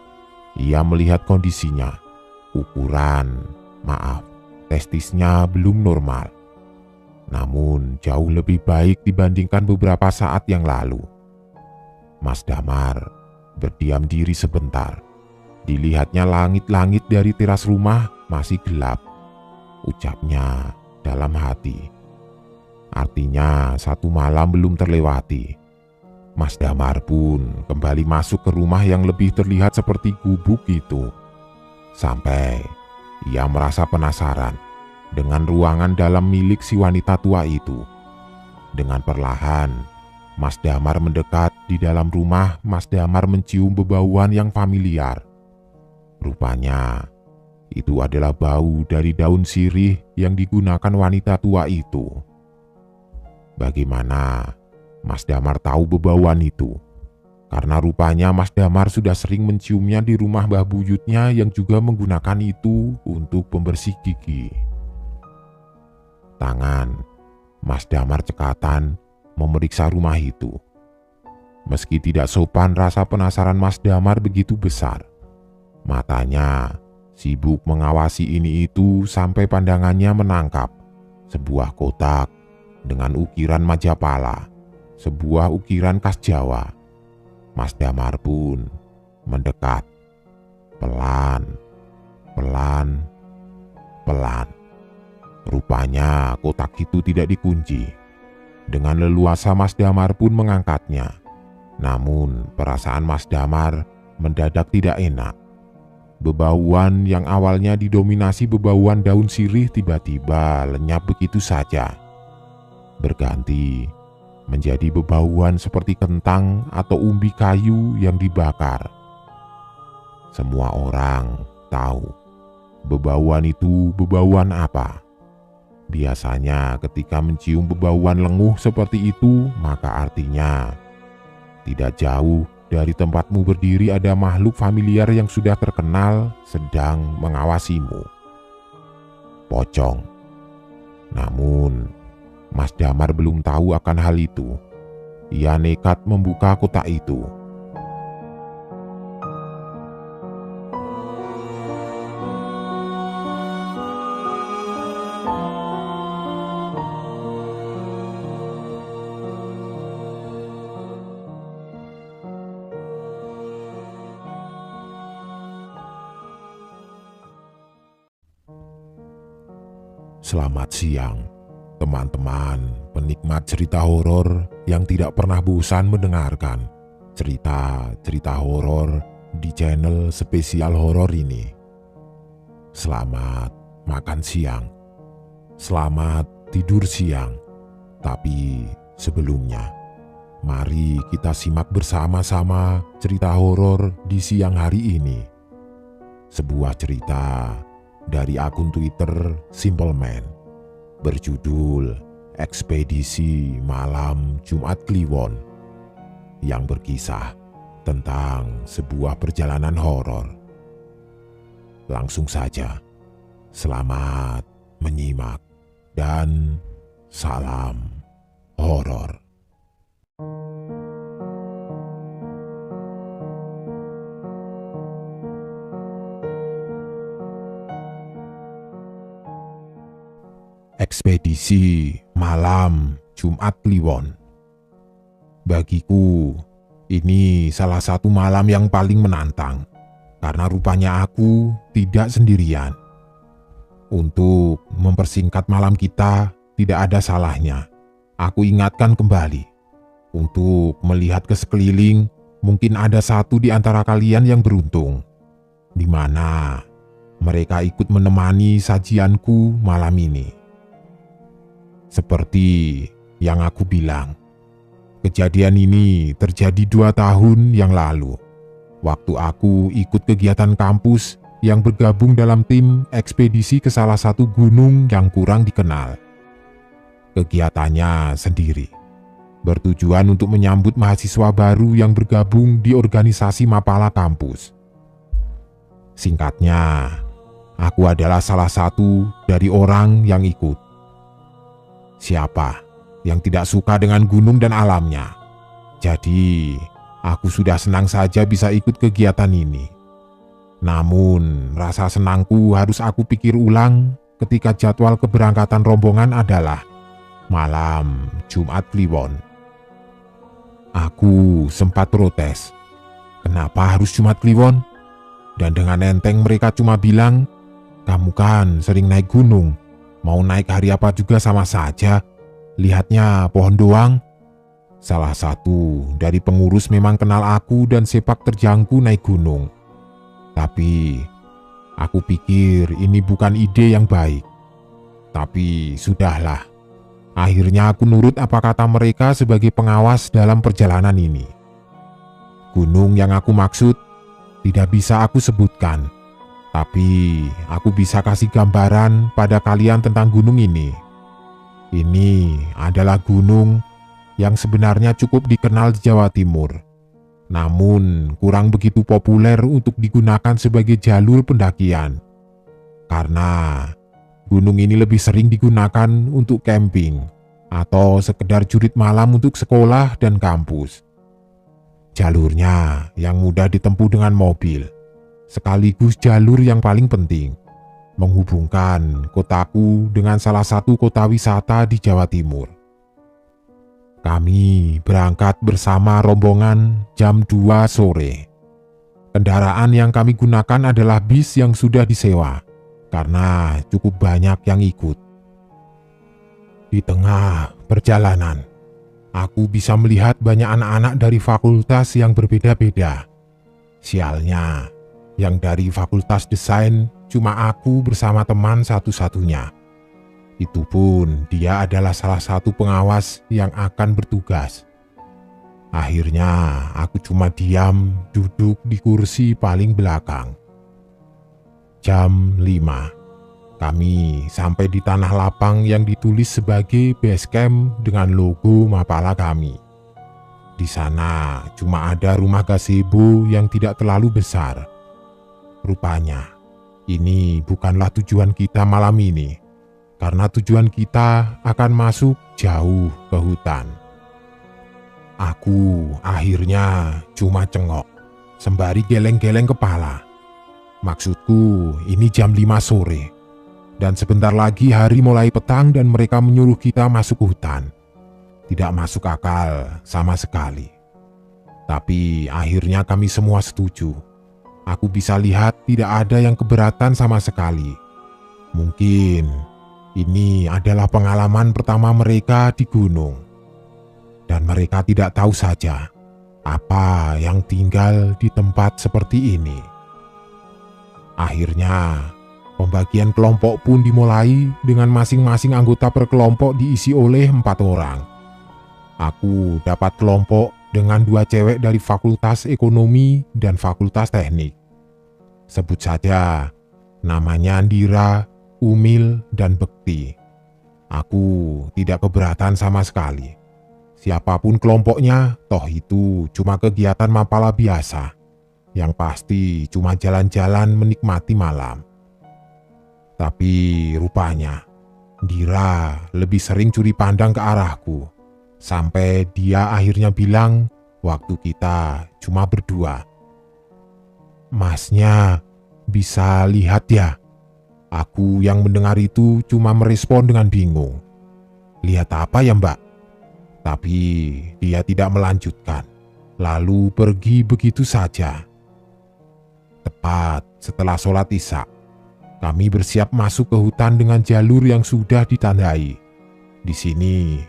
ia melihat kondisinya. Testisnya belum normal. Namun jauh lebih baik dibandingkan beberapa saat yang lalu. Mas Damar berdiam diri sebentar. Dilihatnya langit-langit dari teras rumah masih gelap. Ucapnya dalam hati. Artinya 1 malam belum terlewati. Mas Damar pun kembali masuk ke rumah yang lebih terlihat seperti gubuk itu. Sampai ia merasa penasaran dengan ruangan dalam milik si wanita tua itu. Dengan perlahan, Mas Damar mendekat. Di dalam rumah, Mas Damar mencium bebauan yang familiar. Rupanya, itu adalah bau dari daun sirih yang digunakan wanita tua itu. Bagaimana Mas Damar tahu bebauan itu? Karena rupanya Mas Damar sudah sering menciumnya di rumah Mbah Buyutnya yang juga menggunakan itu untuk pembersih gigi. Tangan Mas Damar cekatan memeriksa rumah itu. Meski tidak sopan, rasa penasaran Mas Damar begitu besar. Matanya sibuk mengawasi ini itu sampai pandangannya menangkap sebuah kotak dengan ukiran Majapala, sebuah ukiran khas Jawa. Mas Damar pun mendekat. Pelan. Rupanya kotak itu tidak dikunci. Dengan leluasa Mas Damar pun mengangkatnya. Namun perasaan Mas Damar mendadak tidak enak. Bebauan yang awalnya didominasi bebauan daun sirih tiba-tiba lenyap begitu saja. Berganti menjadi bebauan seperti kentang atau umbi kayu yang dibakar. Semua orang tahu bebauan itu bebauan apa. Biasanya ketika mencium bebauan lenguh seperti itu, maka artinya tidak jauh dari tempatmu berdiri ada makhluk familiar yang sudah terkenal sedang mengawasimu. Pocong. Namun, Mas Damar belum tahu akan hal itu. Ia nekat membuka kotak itu. Selamat siang, teman-teman penikmat cerita horor yang tidak pernah bosan mendengarkan cerita-cerita horor di channel spesial horor ini. Selamat makan siang, selamat tidur siang. Tapi sebelumnya, mari kita simak bersama-sama cerita horor di siang hari ini. Sebuah cerita dari akun Twitter Simple Man berjudul Ekspedisi Malam Jumat Kliwon yang berkisah tentang sebuah perjalanan horor. Langsung saja, selamat menyimak dan salam horor. Ekspedisi Malam Jumat Kliwon. Bagiku, ini salah satu malam yang paling menantang, karena rupanya aku tidak sendirian. Untuk mempersingkat malam kita, tidak ada salahnya aku ingatkan kembali. Untuk melihat ke sekeliling, mungkin ada satu di antara kalian yang beruntung, di mana mereka ikut menemani sajianku malam ini. Seperti yang aku bilang, kejadian ini terjadi 2 tahun yang lalu. Waktu aku ikut kegiatan kampus yang bergabung dalam tim ekspedisi ke salah satu gunung yang kurang dikenal. Kegiatannya sendiri, bertujuan untuk menyambut mahasiswa baru yang bergabung di organisasi Mapala kampus. Singkatnya, aku adalah salah satu dari orang yang ikut. Siapa yang tidak suka dengan gunung dan alamnya? Jadi, aku sudah senang saja bisa ikut kegiatan ini. Namun, rasa senangku harus aku pikir ulang ketika jadwal keberangkatan rombongan adalah malam Jumat Kliwon. Aku sempat protes. Kenapa harus Jumat Kliwon? Dan dengan enteng mereka cuma bilang, kamu kan sering naik gunung. Mau naik hari apa juga sama saja, lihatnya pohon doang. Salah satu dari pengurus memang kenal aku dan sepak terjangku naik gunung. Tapi, aku pikir ini bukan ide yang baik. Tapi, sudahlah. Akhirnya aku nurut apa kata mereka sebagai pengawas dalam perjalanan ini. Gunung yang aku maksud tidak bisa aku sebutkan, tapi aku bisa kasih gambaran pada kalian tentang gunung ini. Ini adalah gunung yang sebenarnya cukup dikenal di Jawa Timur, namun kurang begitu populer untuk digunakan sebagai jalur pendakian. Karena gunung ini lebih sering digunakan untuk camping atau sekedar jurit malam untuk sekolah dan kampus. Jalurnya yang mudah ditempuh dengan mobil, sekaligus jalur yang paling penting, menghubungkan kotaku dengan salah satu kota wisata di Jawa Timur. Kami berangkat bersama rombongan jam 2 sore. Kendaraan yang kami gunakan adalah bis yang sudah disewa, karena cukup banyak yang ikut. Di tengah perjalanan, aku bisa melihat banyak anak-anak dari fakultas yang berbeda-beda. Sialnya, yang dari fakultas desain cuma aku bersama teman satu-satunya. Itu pun dia adalah salah satu pengawas yang akan bertugas. Akhirnya aku cuma diam duduk di kursi paling belakang. Jam 5. Kami sampai di tanah lapang yang ditulis sebagai base camp dengan logo Mapala kami. Di sana cuma ada rumah gazebo yang tidak terlalu besar. Rupanya ini bukanlah tujuan kita malam ini, karena tujuan kita akan masuk jauh ke hutan. Aku akhirnya cuma cengok sembari geleng-geleng kepala. Maksudku ini jam 5 sore. Dan sebentar lagi hari mulai petang dan mereka menyuruh kita masuk hutan. Tidak masuk akal sama sekali. Tapi akhirnya kami semua setuju. Aku bisa lihat tidak ada yang keberatan sama sekali. Mungkin ini adalah pengalaman pertama mereka di gunung. Dan mereka tidak tahu saja apa yang tinggal di tempat seperti ini. Akhirnya pembagian kelompok pun dimulai dengan masing-masing anggota per kelompok diisi oleh 4 orang. Aku dapat kelompok dengan 2 cewek dari Fakultas Ekonomi dan Fakultas Teknik. Sebut saja namanya Andira, Umil, dan Bekti. Aku tidak keberatan sama sekali. Siapapun kelompoknya, toh itu cuma kegiatan mapala biasa. Yang pasti cuma jalan-jalan menikmati malam. Tapi rupanya Dira lebih sering curi pandang ke arahku. Sampai dia akhirnya bilang waktu kita cuma berdua. "Masnya bisa lihat ya?" Aku yang mendengar itu cuma merespon dengan bingung. "Lihat apa ya, Mbak?" Tapi dia tidak melanjutkan. Lalu pergi begitu saja. Tepat setelah sholat Isya, kami bersiap masuk ke hutan dengan jalur yang sudah ditandai. Di sini,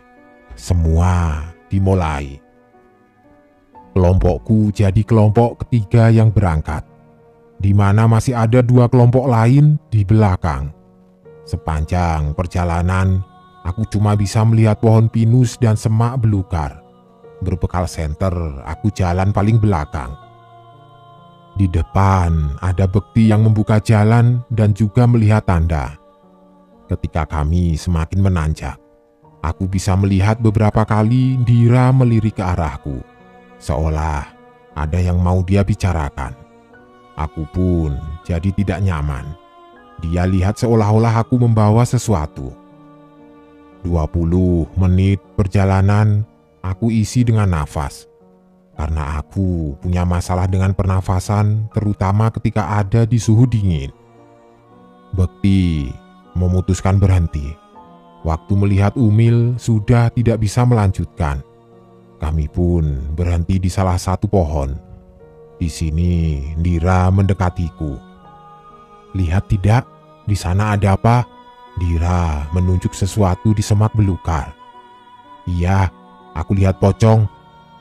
semua dimulai. Kelompokku jadi kelompok ketiga yang berangkat, di mana masih ada 2 kelompok lain di belakang. Sepanjang perjalanan, aku cuma bisa melihat pohon pinus dan semak belukar. Berbekal senter, aku jalan paling belakang. Di depan ada Bekti yang membuka jalan dan juga melihat tanda. Ketika kami semakin menanjak, aku bisa melihat beberapa kali Dira melirik ke arahku, seolah ada yang mau dia bicarakan. Aku pun jadi tidak nyaman. Dia lihat seolah-olah aku membawa sesuatu. 20 menit perjalanan aku isi dengan nafas. Karena aku punya masalah dengan pernafasan, terutama ketika ada di suhu dingin. Bekti memutuskan berhenti. Waktu melihat Umil sudah tidak bisa melanjutkan. Kami pun berhenti di salah satu pohon. Di sini Dira mendekatiku. "Lihat tidak, di sana ada apa?" Dira menunjuk sesuatu di semak belukar. "Iya, aku lihat pocong,"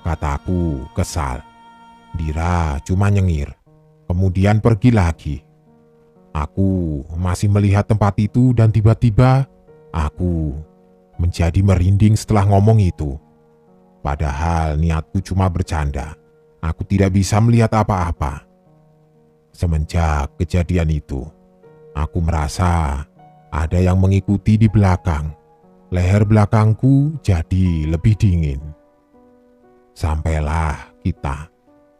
kataku kesal. Dira cuma nyengir, kemudian pergi lagi. Aku masih melihat tempat itu dan tiba-tiba aku menjadi merinding setelah ngomong itu. Padahal niatku cuma bercanda. Aku tidak bisa melihat apa-apa. Semenjak kejadian itu, aku merasa ada yang mengikuti di belakang. Leher belakangku jadi lebih dingin. Sampailah kita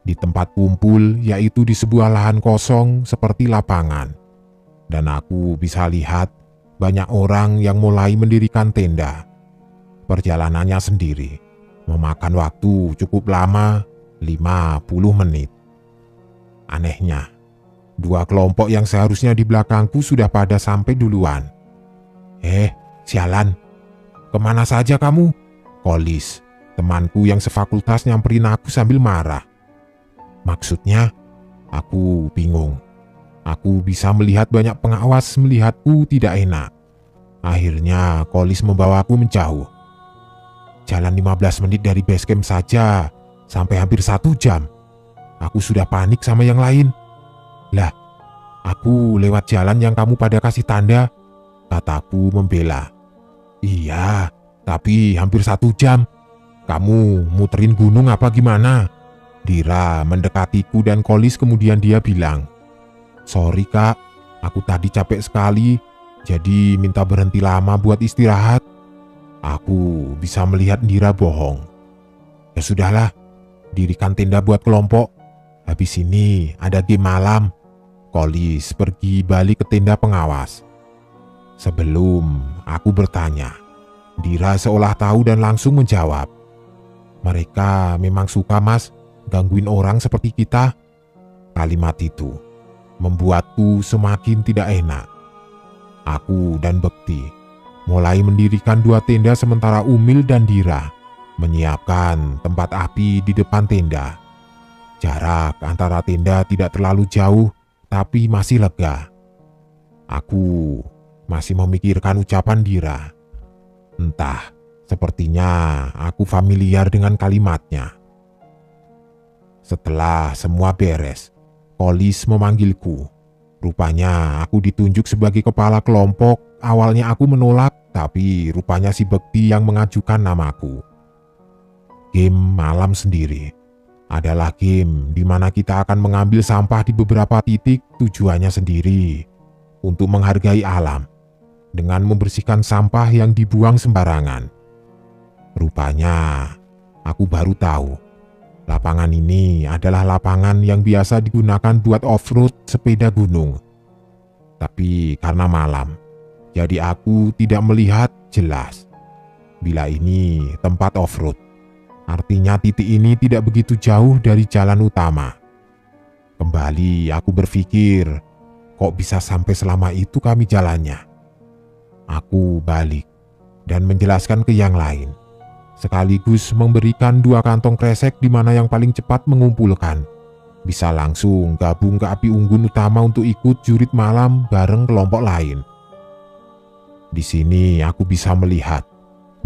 di tempat kumpul, yaitu di sebuah lahan kosong seperti lapangan. Dan aku bisa lihat banyak orang yang mulai mendirikan tenda. Perjalanannya sendiri memakan waktu cukup lama, 50 menit. Anehnya, dua kelompok yang seharusnya di belakangku sudah pada sampai duluan. Sialan, kemana saja kamu? Kolis, temanku yang sefakultas, nyamperin aku sambil marah. Maksudnya, aku bingung. Aku bisa melihat banyak pengawas melihatku tidak enak. Akhirnya Kolis membawaku menjauh. Jalan 15 menit dari base camp saja, sampai hampir 1 jam. Aku sudah panik sama yang lain. Lah, aku lewat jalan yang kamu pada kasih tanda, kataku membela. Iya, tapi hampir 1 jam. Kamu muterin gunung apa gimana? Dira mendekatiku dan Kolis, kemudian dia bilang, "Sorry kak, aku tadi capek sekali, jadi minta berhenti lama buat istirahat." Aku bisa melihat Dira bohong. Ya sudahlah, dirikan tenda buat kelompok. Habis ini ada game malam. Kolis pergi balik ke tenda pengawas. Sebelum aku bertanya, Dira seolah tahu dan langsung menjawab, "Mereka memang suka mas gangguin orang seperti kita." Kalimat itu membuatku semakin tidak enak. Aku dan Bekti mulai mendirikan 2 tenda, sementara Umil dan Dira menyiapkan tempat api di depan tenda. Jarak antara tenda tidak terlalu jauh, tapi masih lega. Aku masih memikirkan ucapan Dira. Entah, sepertinya aku familiar dengan kalimatnya. Setelah semua beres, Kolis memanggilku. Rupanya aku ditunjuk sebagai kepala kelompok. Awalnya aku menolak, tapi rupanya si Bekti yang mengajukan namaku. Game malam sendiri adalah game di mana kita akan mengambil sampah di beberapa titik, tujuannya sendiri untuk menghargai alam dengan membersihkan sampah yang dibuang sembarangan. Rupanya aku baru tahu lapangan ini adalah lapangan yang biasa digunakan buat off-road sepeda gunung. Tapi karena malam, jadi aku tidak melihat jelas bila ini tempat off-road. Artinya titik ini tidak begitu jauh dari jalan utama. Kembali aku berpikir, kok bisa sampai selama itu kami jalannya? Aku balik dan menjelaskan ke yang lain, sekaligus memberikan 2 kantong kresek di mana yang paling cepat mengumpulkan bisa langsung gabung ke api unggun utama untuk ikut jurit malam bareng kelompok lain. Di sini aku bisa melihat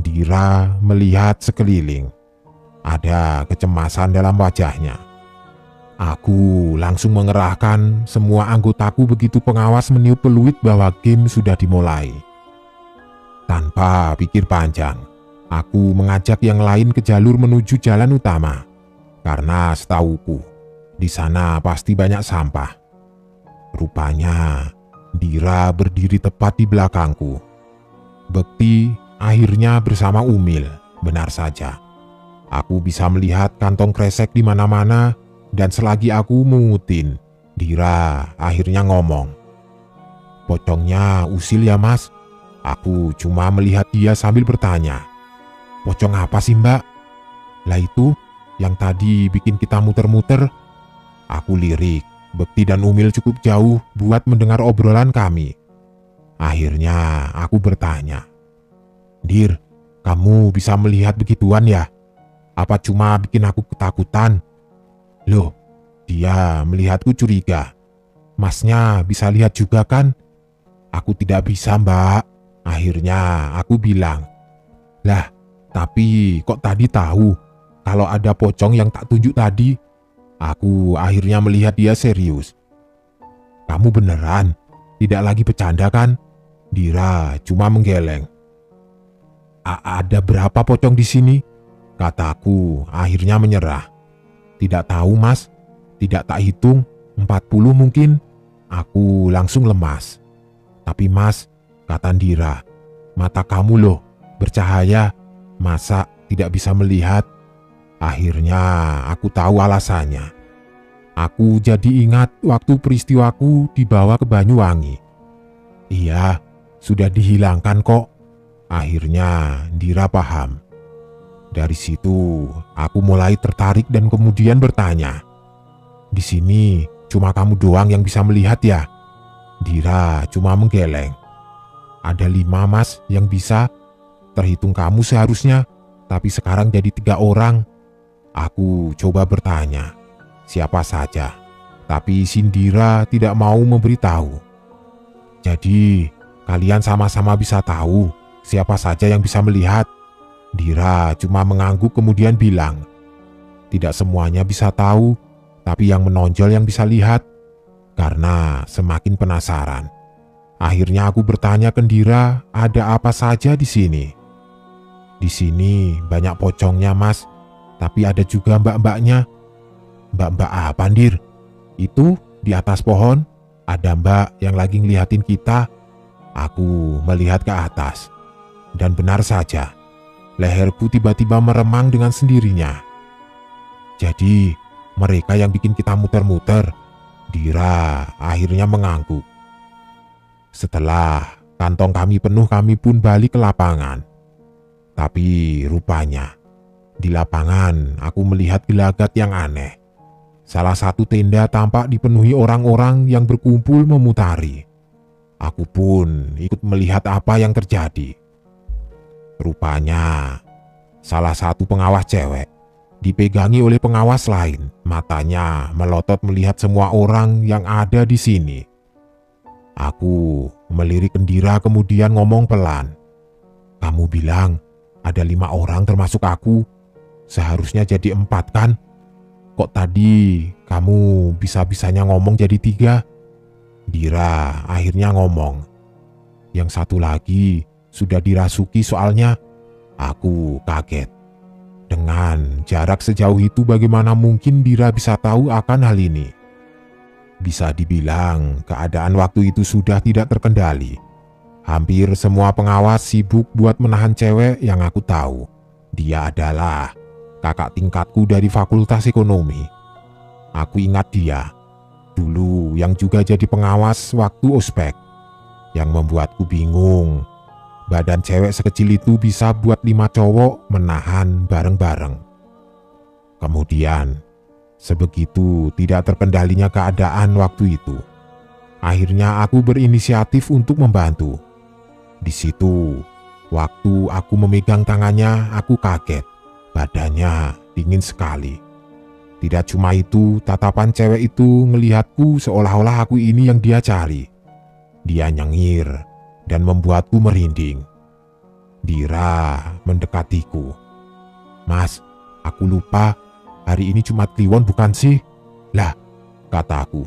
Dira melihat sekeliling. Ada kecemasan dalam wajahnya. Aku langsung mengerahkan semua anggotaku begitu pengawas meniup peluit bahwa game sudah dimulai. Tanpa pikir panjang, aku mengajak yang lain ke jalur menuju jalan utama. Karena setauku, di sana pasti banyak sampah. Rupanya Dira berdiri tepat di belakangku. Bekti akhirnya bersama Umil. Benar saja, aku bisa melihat kantong kresek di mana-mana, dan selagi aku mengutin, Dira akhirnya ngomong, "Pocongnya usil ya mas?" Aku cuma melihat dia sambil bertanya, "Pocong apa sih mbak?" "Lah itu, yang tadi bikin kita muter-muter." Aku lirik, Bekti dan Umil cukup jauh buat mendengar obrolan kami. Akhirnya aku bertanya, "Dir, kamu bisa melihat begituan ya? Apa cuma bikin aku ketakutan?" "Loh, dia melihatku curiga. Masnya bisa lihat juga kan?" "Aku tidak bisa mbak." Akhirnya aku bilang, "Lah, tapi kok tadi tahu kalau ada pocong yang tak tunjuk tadi?" Aku akhirnya melihat dia serius. "Kamu beneran? Tidak lagi bercanda kan?" Dira cuma menggeleng. Ada berapa pocong di sini?" kataku akhirnya menyerah. "Tidak tahu, Mas. Tidak tak hitung. 40 mungkin." Aku langsung lemas. "Tapi Mas," kata Ndira, "mata kamu loh bercahaya. Masa tidak bisa melihat?" Akhirnya aku tahu alasannya. Aku jadi ingat waktu peristiwaku dibawa ke Banyuwangi. "Iya, sudah dihilangkan kok." Akhirnya Ndira paham. Dari situ aku mulai tertarik dan kemudian bertanya, "Di sini cuma kamu doang yang bisa melihat ya?" Ndira cuma menggeleng. "Ada 5 Mas yang bisa. Terhitung kamu seharusnya, tapi sekarang jadi 3 orang." Aku coba bertanya, siapa saja, tapi si Ndira tidak mau memberitahu. "Jadi kalian sama-sama bisa tahu siapa saja yang bisa melihat?" Ndira cuma mengangguk kemudian bilang, "Tidak semuanya bisa tahu, tapi yang menonjol yang bisa lihat." Karena semakin penasaran, akhirnya aku bertanya ke Ndira, ada apa saja di sini. "Di sini banyak pocongnya, Mas, tapi ada juga mbak-mbaknya." "Mbak-mbak apa, Ndir?" "Itu di atas pohon, ada mbak yang lagi ngeliatin kita." Aku melihat ke atas, dan benar saja, leherku tiba-tiba meremang dengan sendirinya. "Jadi mereka yang bikin kita muter-muter?" Ndira akhirnya mengangguk. Setelah kantong kami penuh, kami pun balik ke lapangan. Tapi rupanya di lapangan aku melihat gelagat yang aneh. Salah satu tenda tampak dipenuhi orang-orang yang berkumpul memutari. Aku pun ikut melihat apa yang terjadi. Rupanya salah satu pengawas cewek dipegangi oleh pengawas lain. Matanya melotot melihat semua orang yang ada di sini. Aku melirik Ndira kemudian ngomong pelan, "Kamu bilang ada 5 orang termasuk aku. Seharusnya jadi 4 kan? Kok tadi kamu bisa-bisanya ngomong jadi 3? Ndira akhirnya ngomong, "Yang satu lagi sudah dirasuki soalnya." Aku kaget. Dengan jarak sejauh itu bagaimana mungkin Ndira bisa tahu akan hal ini? Bisa dibilang keadaan waktu itu sudah tidak terkendali. Hampir semua pengawas sibuk buat menahan cewek yang aku tahu. Dia adalah kakak tingkatku dari Fakultas Ekonomi. Aku ingat dia dulu yang juga jadi pengawas waktu ospek. Yang membuatku bingung, badan cewek sekecil itu bisa buat 5 cowok menahan bareng-bareng. Kemudian, sebegitu tidak terkendalinya keadaan waktu itu, akhirnya aku berinisiatif untuk membantu. Di situ, waktu aku memegang tangannya, aku kaget. Badannya dingin sekali. Tidak cuma itu, tatapan cewek itu ngelihatku seolah-olah aku ini yang dia cari. Dia nyengir dan membuatku merinding. Ndira mendekatiku. "Mas, aku lupa, hari ini Jumat Kliwon bukan sih?" "Lah," kataku,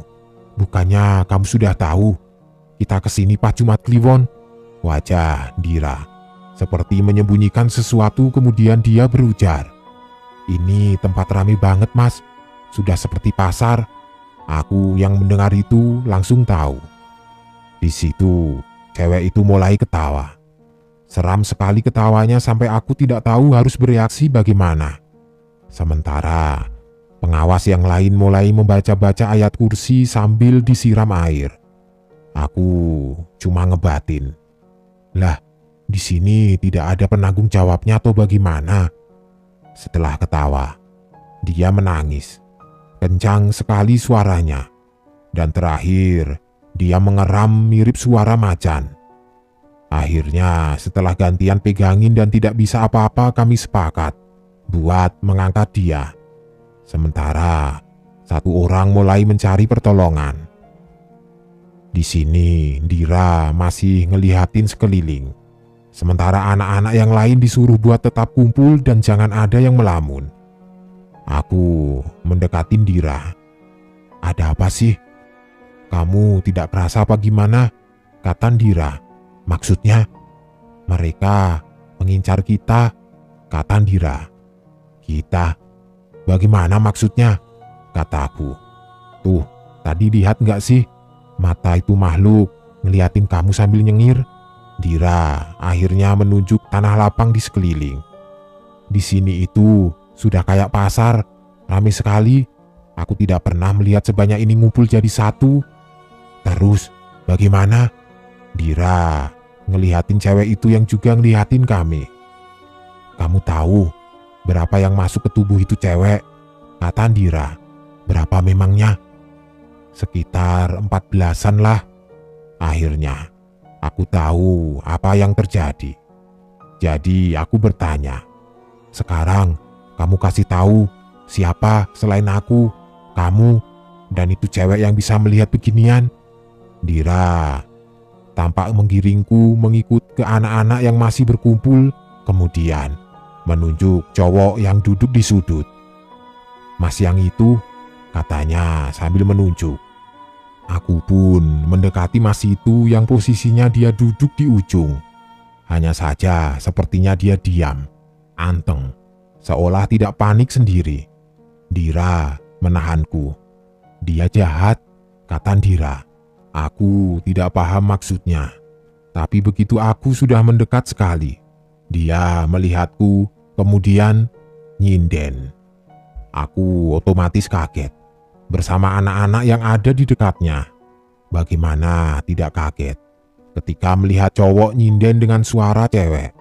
"bukannya kamu sudah tahu kita kesini pas Jumat Kliwon?" Wajah Ndira seperti menyembunyikan sesuatu, kemudian dia berujar, "Ini tempat ramai banget, Mas, sudah seperti pasar." Aku yang mendengar itu langsung tahu. Di situ cewek itu mulai ketawa. Seram sekali ketawanya sampai aku tidak tahu harus bereaksi bagaimana. Sementara pengawas yang lain mulai membaca-baca ayat kursi sambil disiram air. Aku cuma ngebatin, "Lah, di sini tidak ada penanggung jawabnya atau bagaimana?" Setelah ketawa, dia menangis. Kencang sekali suaranya. Dan terakhir, dia mengeram mirip suara macan. Akhirnya setelah gantian pegangin dan tidak bisa apa-apa, kami sepakat buat mengangkat dia. Sementara satu orang mulai mencari pertolongan. Di sini Ndira masih ngelihatin sekeliling. Sementara anak-anak yang lain disuruh buat tetap kumpul dan jangan ada yang melamun. Aku mendekati Ndira. "Ada apa sih? Kamu tidak kerasa apa gimana?" kata Ndira. "Maksudnya?" "Mereka mengincar kita, kata Andira. Kita? Bagaimana maksudnya? Kataku. Tuh, tadi lihat nggak sih? Mata itu makhluk ngeliatin kamu sambil nyengir. Dira akhirnya menunjuk tanah lapang di sekeliling. Di sini itu sudah kayak pasar, ramai sekali. Aku tidak pernah melihat sebanyak ini ngumpul jadi satu. Terus, bagaimana? Dira ngelihatin cewek itu yang juga ngelihatin kami. Kamu tahu berapa yang masuk ke tubuh itu cewek? Kata Dira. Berapa memangnya? Sekitar 14-an lah. Akhirnya, aku tahu apa yang terjadi. Jadi aku bertanya, sekarang kamu kasih tahu siapa selain aku, kamu, dan itu cewek yang bisa melihat beginian? Dira tampak menggiringku mengikut ke anak-anak yang masih berkumpul, kemudian menunjuk cowok yang duduk di sudut. Mas yang itu, katanya sambil menunjuk. Aku pun mendekati mas itu yang posisinya dia duduk di ujung. Hanya saja sepertinya dia diam, anteng, seolah tidak panik sendiri. Dira menahanku. Dia jahat, kata Dira. Aku tidak paham maksudnya. Tapi begitu aku sudah mendekat sekali, dia melihatku, kemudian nyinden. Aku otomatis kaget bersama anak-anak yang ada di dekatnya. Bagaimana tidak kaget ketika melihat cowok nyinden dengan suara cewek.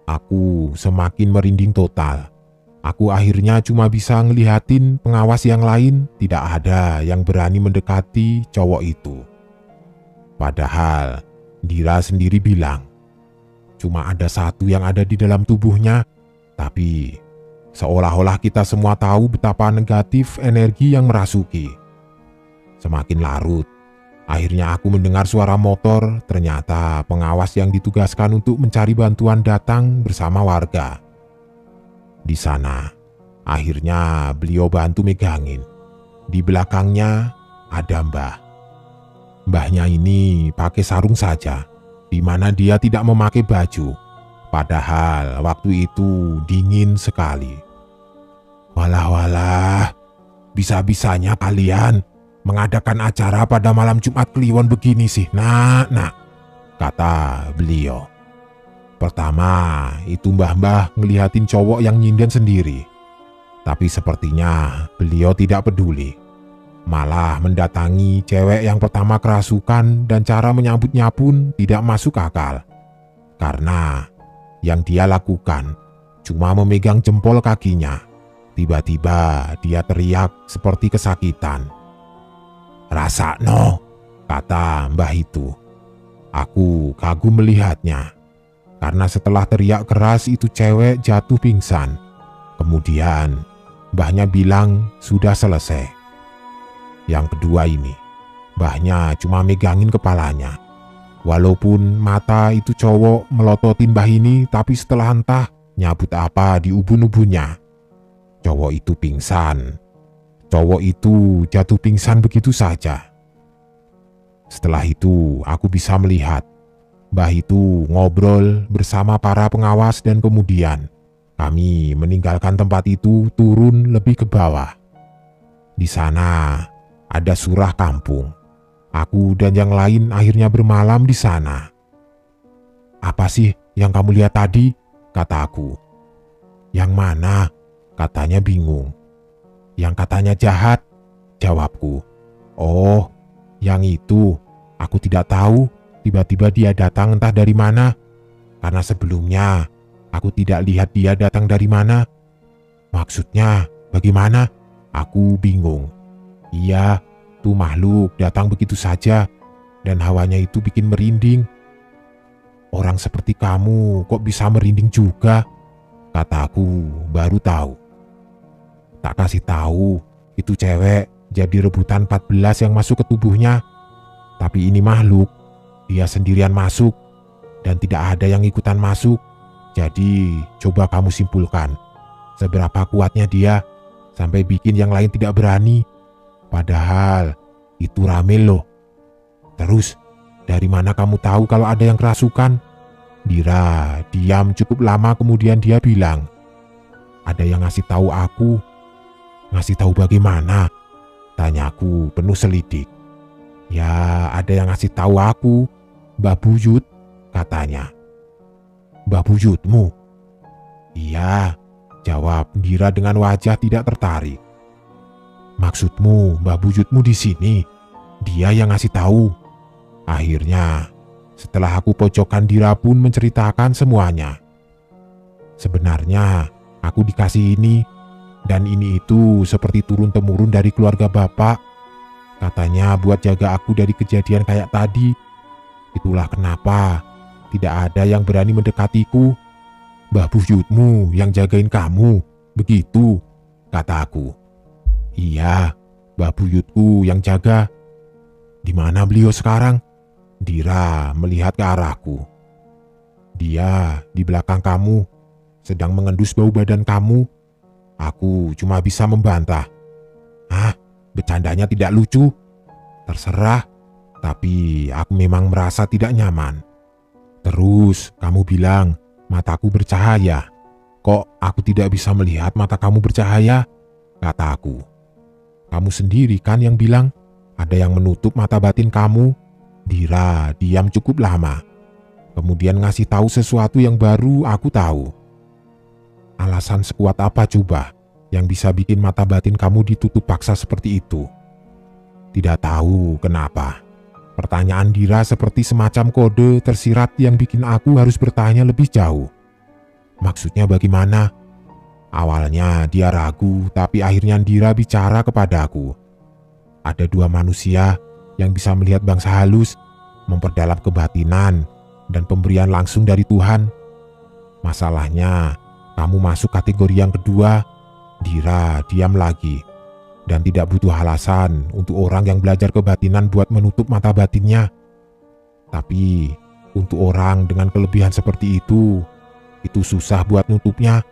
Aku semakin merinding total. Aku akhirnya cuma bisa ngelihatin pengawas yang lain, tidak ada yang berani mendekati cowok itu. Padahal Dira sendiri bilang, cuma ada satu yang ada di dalam tubuhnya, tapi seolah-olah kita semua tahu betapa negatif energi yang merasuki. Semakin larut, akhirnya aku mendengar suara motor. Ternyata pengawas yang ditugaskan untuk mencari bantuan datang bersama warga. Di sana, akhirnya beliau bantu megangin. Di belakangnya ada Mbah. Mbahnya ini pakai sarung saja, di mana dia tidak memakai baju. Padahal waktu itu dingin sekali. Walah, bisa-bisanya kalian mengadakan acara pada malam Jumat Kliwon begini sih, nak, kata beliau. Pertama, itu mbah-mbah ngelihatin cowok yang nyinden sendiri. Tapi sepertinya beliau tidak peduli. Malah mendatangi cewek yang pertama kerasukan dan cara menyambutnya pun tidak masuk akal. Karena yang dia lakukan cuma memegang jempol kakinya. Tiba-tiba dia teriak seperti kesakitan. "Rasakno," kata mbah itu. Aku kagum melihatnya. Karena setelah teriak keras itu cewek jatuh pingsan. Kemudian mbahnya bilang sudah selesai. Yang kedua ini, mbahnya cuma megangin kepalanya. Walaupun mata itu cowok melototin mbah ini, tapi setelah entah nyabut apa di ubun-ubunnya, cowok itu pingsan. Cowok itu jatuh pingsan begitu saja. Setelah itu aku bisa melihat mbah itu ngobrol bersama para pengawas dan kemudian kami meninggalkan tempat itu turun lebih ke bawah. Di sana ada surah kampung. Aku dan yang lain akhirnya bermalam di sana. "Apa sih yang kamu lihat tadi?" kata aku. "Yang mana?" katanya bingung. "Yang katanya jahat," jawabku. "Oh, yang itu aku tidak tahu. Tiba-tiba dia datang entah dari mana. Karena sebelumnya aku tidak lihat dia datang dari mana." "Maksudnya bagaimana?" Aku bingung. "Iya, tuh makhluk datang begitu saja dan hawanya itu bikin merinding." "Orang seperti kamu kok bisa merinding juga?" kataku baru tahu. Tak kasih tahu, itu cewek jadi rebutan 14 yang masuk ke tubuhnya. Tapi ini makhluk, dia sendirian masuk dan tidak ada yang ikutan masuk. Jadi coba kamu simpulkan seberapa kuatnya dia sampai bikin yang lain tidak berani. Padahal itu rame loh. Terus dari mana kamu tahu kalau ada yang kerasukan?" Dira diam cukup lama, kemudian dia bilang, "Ada yang ngasih tahu aku." "Ngasih tahu bagaimana?" tanyaku penuh selidik. "Ya, ada yang ngasih tahu aku, Mbah Buyut," katanya. "Mbah Buyutmu?" "Iya," jawab Dira dengan wajah tidak tertarik. "Maksudmu Mbah Buyutmu di sini? Dia yang ngasih tahu?" Akhirnya, setelah aku pojokkan, Dira pun menceritakan semuanya. "Sebenarnya aku dikasih ini dan ini itu seperti turun-temurun dari keluarga bapak. Katanya buat jaga aku dari kejadian kayak tadi. Itulah kenapa tidak ada yang berani mendekatiku." "Mbah Buyutmu yang jagain kamu, begitu?" kataku. "Iya, Mbah Buyutku yang jaga." "Di mana beliau sekarang?" Dira melihat ke arahku. "Dia di belakang kamu, sedang mengendus bau badan kamu." Aku cuma bisa membantah. "Ah, bercandanya tidak lucu." "Terserah, tapi aku memang merasa tidak nyaman." "Terus kamu bilang mataku bercahaya. Kok aku tidak bisa melihat mata kamu bercahaya?" kataku. "Kamu sendiri kan yang bilang ada yang menutup mata batin kamu." Dira diam cukup lama, kemudian ngasih tahu sesuatu yang baru aku tahu. "Alasan sekuat apa coba yang bisa bikin mata batin kamu ditutup paksa seperti itu?" Tidak tahu kenapa, pertanyaan Dira seperti semacam kode tersirat yang bikin aku harus bertanya lebih jauh. "Maksudnya bagaimana?" Awalnya dia ragu, tapi akhirnya Dira bicara kepadaku. "Ada dua manusia yang bisa melihat bangsa halus, memperdalam kebatinan, dan pemberian langsung dari Tuhan. Masalahnya, kamu masuk kategori yang kedua." Dira diam lagi, dan tidak butuh alasan untuk orang yang belajar kebatinan buat menutup mata batinnya. Tapi untuk orang dengan kelebihan seperti itu susah buat nutupnya.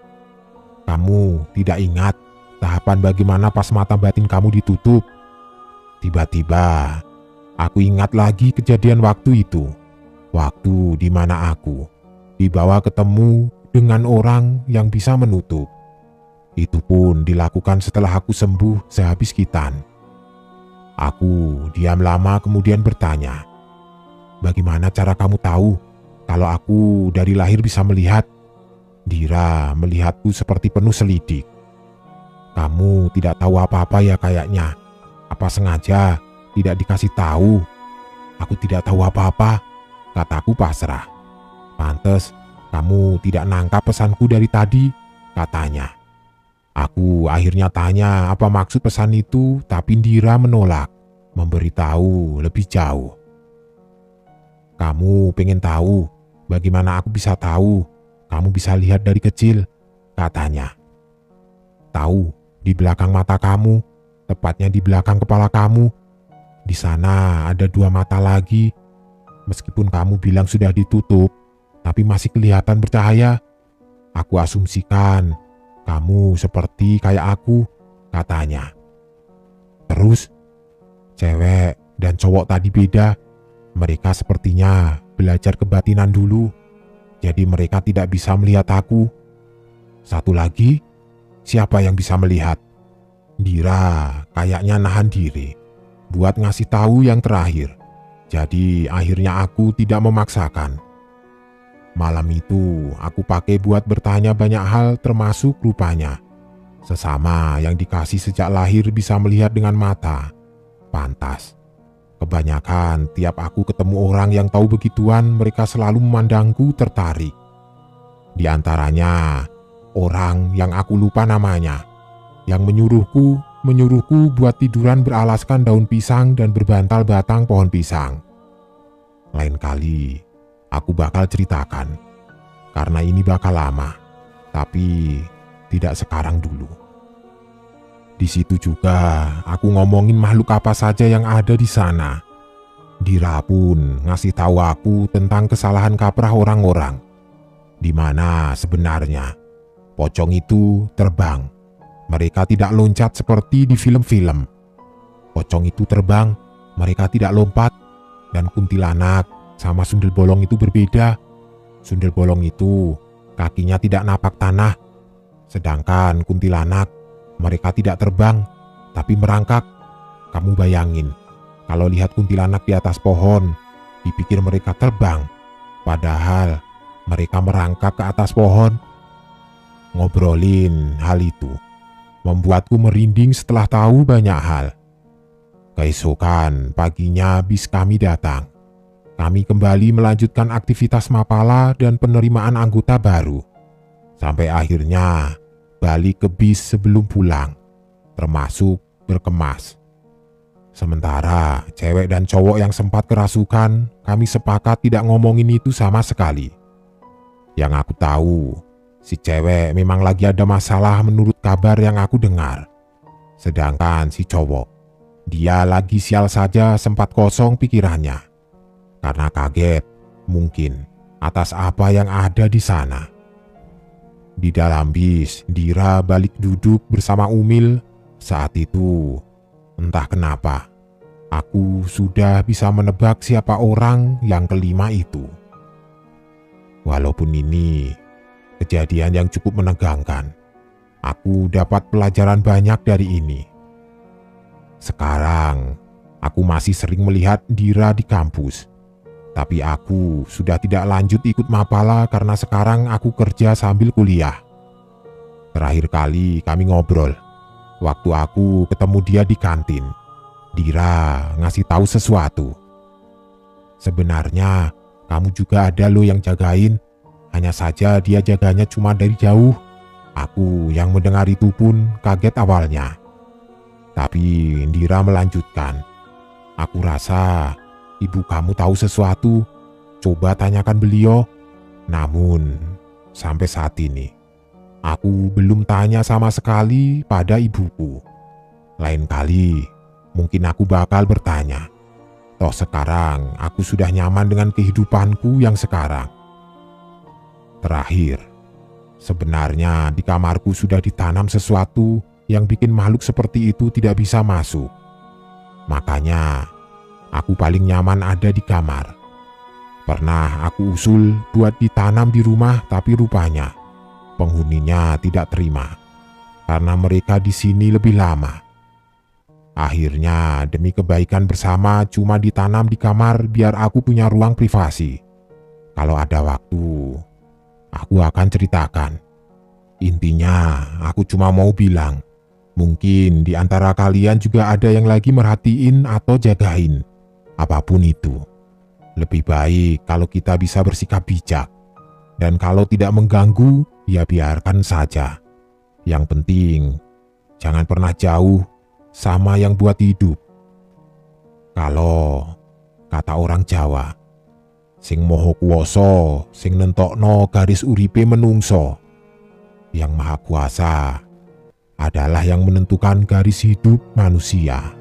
Kamu tidak ingat tahapan bagaimana pas mata batin kamu ditutup? Tiba-tiba aku ingat lagi kejadian waktu itu. Waktu di mana aku dibawa ketemu dengan orang yang bisa menutup. Itu pun dilakukan setelah aku sembuh sehabis khitan. Aku diam lama, kemudian bertanya, "Bagaimana cara kamu tahu kalau aku dari lahir bisa melihat?" Dira melihatku seperti penuh selidik. "Kamu tidak tahu apa-apa ya kayaknya. Apa sengaja tidak dikasih tahu?" "Aku tidak tahu apa-apa," kataku pasrah. "Pantes kamu tidak nangkap pesanku dari tadi," katanya. Aku akhirnya tanya apa maksud pesan itu, tapi Dira menolak, memberitahu lebih jauh. "Kamu pengen tahu bagaimana aku bisa tahu kamu bisa lihat dari kecil?" katanya. "Tahu, di belakang mata kamu, tepatnya di belakang kepala kamu. Di sana ada dua mata lagi. Meskipun kamu bilang sudah ditutup, tapi masih kelihatan bercahaya. Aku asumsikan kamu seperti kayak aku," katanya. "Terus, cewek dan cowok tadi beda. Mereka sepertinya belajar kebatinan dulu, jadi mereka tidak bisa melihat aku. Satu lagi, siapa yang bisa melihat?" Dira kayaknya nahan diri buat ngasih tahu yang terakhir. Jadi akhirnya aku tidak memaksakan. Malam itu aku pakai buat bertanya banyak hal, termasuk rupanya sesama yang dikasih sejak lahir bisa melihat dengan mata. Pantas kebanyakan tiap aku ketemu orang yang tahu begituan, mereka selalu memandangku tertarik. Di antaranya orang yang aku lupa namanya, yang menyuruhku buat tiduran beralaskan daun pisang dan berbantal batang pohon pisang. Lain kali aku bakal ceritakan, karena ini bakal lama, tapi tidak sekarang dulu. Di situ juga aku ngomongin makhluk apa saja yang ada di sana. Dira pun ngasih tahu aku tentang kesalahan kaprah orang-orang, di mana sebenarnya pocong itu terbang. Mereka tidak loncat seperti di film-film. Pocong itu terbang, mereka tidak lompat. Dan kuntilanak sama sundel bolong itu berbeda. Sundel bolong itu kakinya tidak napak tanah, sedangkan kuntilanak mereka tidak terbang, tapi merangkak. Kamu bayangin, kalau lihat kuntilanak di atas pohon, dipikir mereka terbang, padahal mereka merangkak ke atas pohon. Ngobrolin hal itu membuatku merinding setelah tahu banyak hal. Keesokan paginya bis kami datang. Kami kembali melanjutkan aktivitas mapala dan penerimaan anggota baru. Sampai akhirnya balik ke bis sebelum pulang, termasuk berkemas. Sementara cewek dan cowok yang sempat kerasukan, kami sepakat tidak ngomongin itu sama sekali. Yang aku tahu, si cewek memang lagi ada masalah menurut kabar yang aku dengar. Sedangkan si cowok, dia lagi sial saja, sempat kosong pikirannya. Karena kaget, mungkin, atas apa yang ada di sana. Di dalam bis, Dira balik duduk bersama Umil. Saat itu, entah kenapa, aku sudah bisa menebak siapa orang yang kelima itu. Walaupun ini kejadian yang cukup menegangkan, aku dapat pelajaran banyak dari ini. Sekarang, aku masih sering melihat Dira di kampus. Tapi aku sudah tidak lanjut ikut mapala karena sekarang aku kerja sambil kuliah. Terakhir kali kami ngobrol, waktu aku ketemu dia di kantin. Dira ngasih tahu sesuatu. Sebenarnya kamu juga ada lo yang jagain, hanya saja dia jaganya cuma dari jauh. Aku yang mendengar itu pun kaget awalnya. Tapi Dira melanjutkan, aku rasa ibu kamu tahu sesuatu, coba tanyakan beliau. Namun sampai saat ini aku belum tanya sama sekali pada ibuku. Lain kali mungkin aku bakal bertanya. Toh sekarang aku sudah nyaman dengan kehidupanku yang sekarang. Terakhir, sebenarnya di kamarku sudah ditanam sesuatu yang bikin makhluk seperti itu tidak bisa masuk. Makanya aku paling nyaman ada di kamar. Pernah aku usul buat ditanam di rumah, tapi rupanya penghuninya tidak terima karena mereka di sini lebih lama. Akhirnya demi kebaikan bersama cuma ditanam di kamar biar aku punya ruang privasi. Kalau ada waktu, aku akan ceritakan. Intinya aku cuma mau bilang, mungkin di antara kalian juga ada yang lagi merhatiin atau jagain. Apapun itu, lebih baik kalau kita bisa bersikap bijak. Dan kalau tidak mengganggu, ya biarkan saja. Yang penting, jangan pernah jauh sama yang buat hidup. Kalau kata orang Jawa, sing moho kuwoso, sing nentokno garis uripe menungso. Yang maha kuasa adalah yang menentukan garis hidup manusia.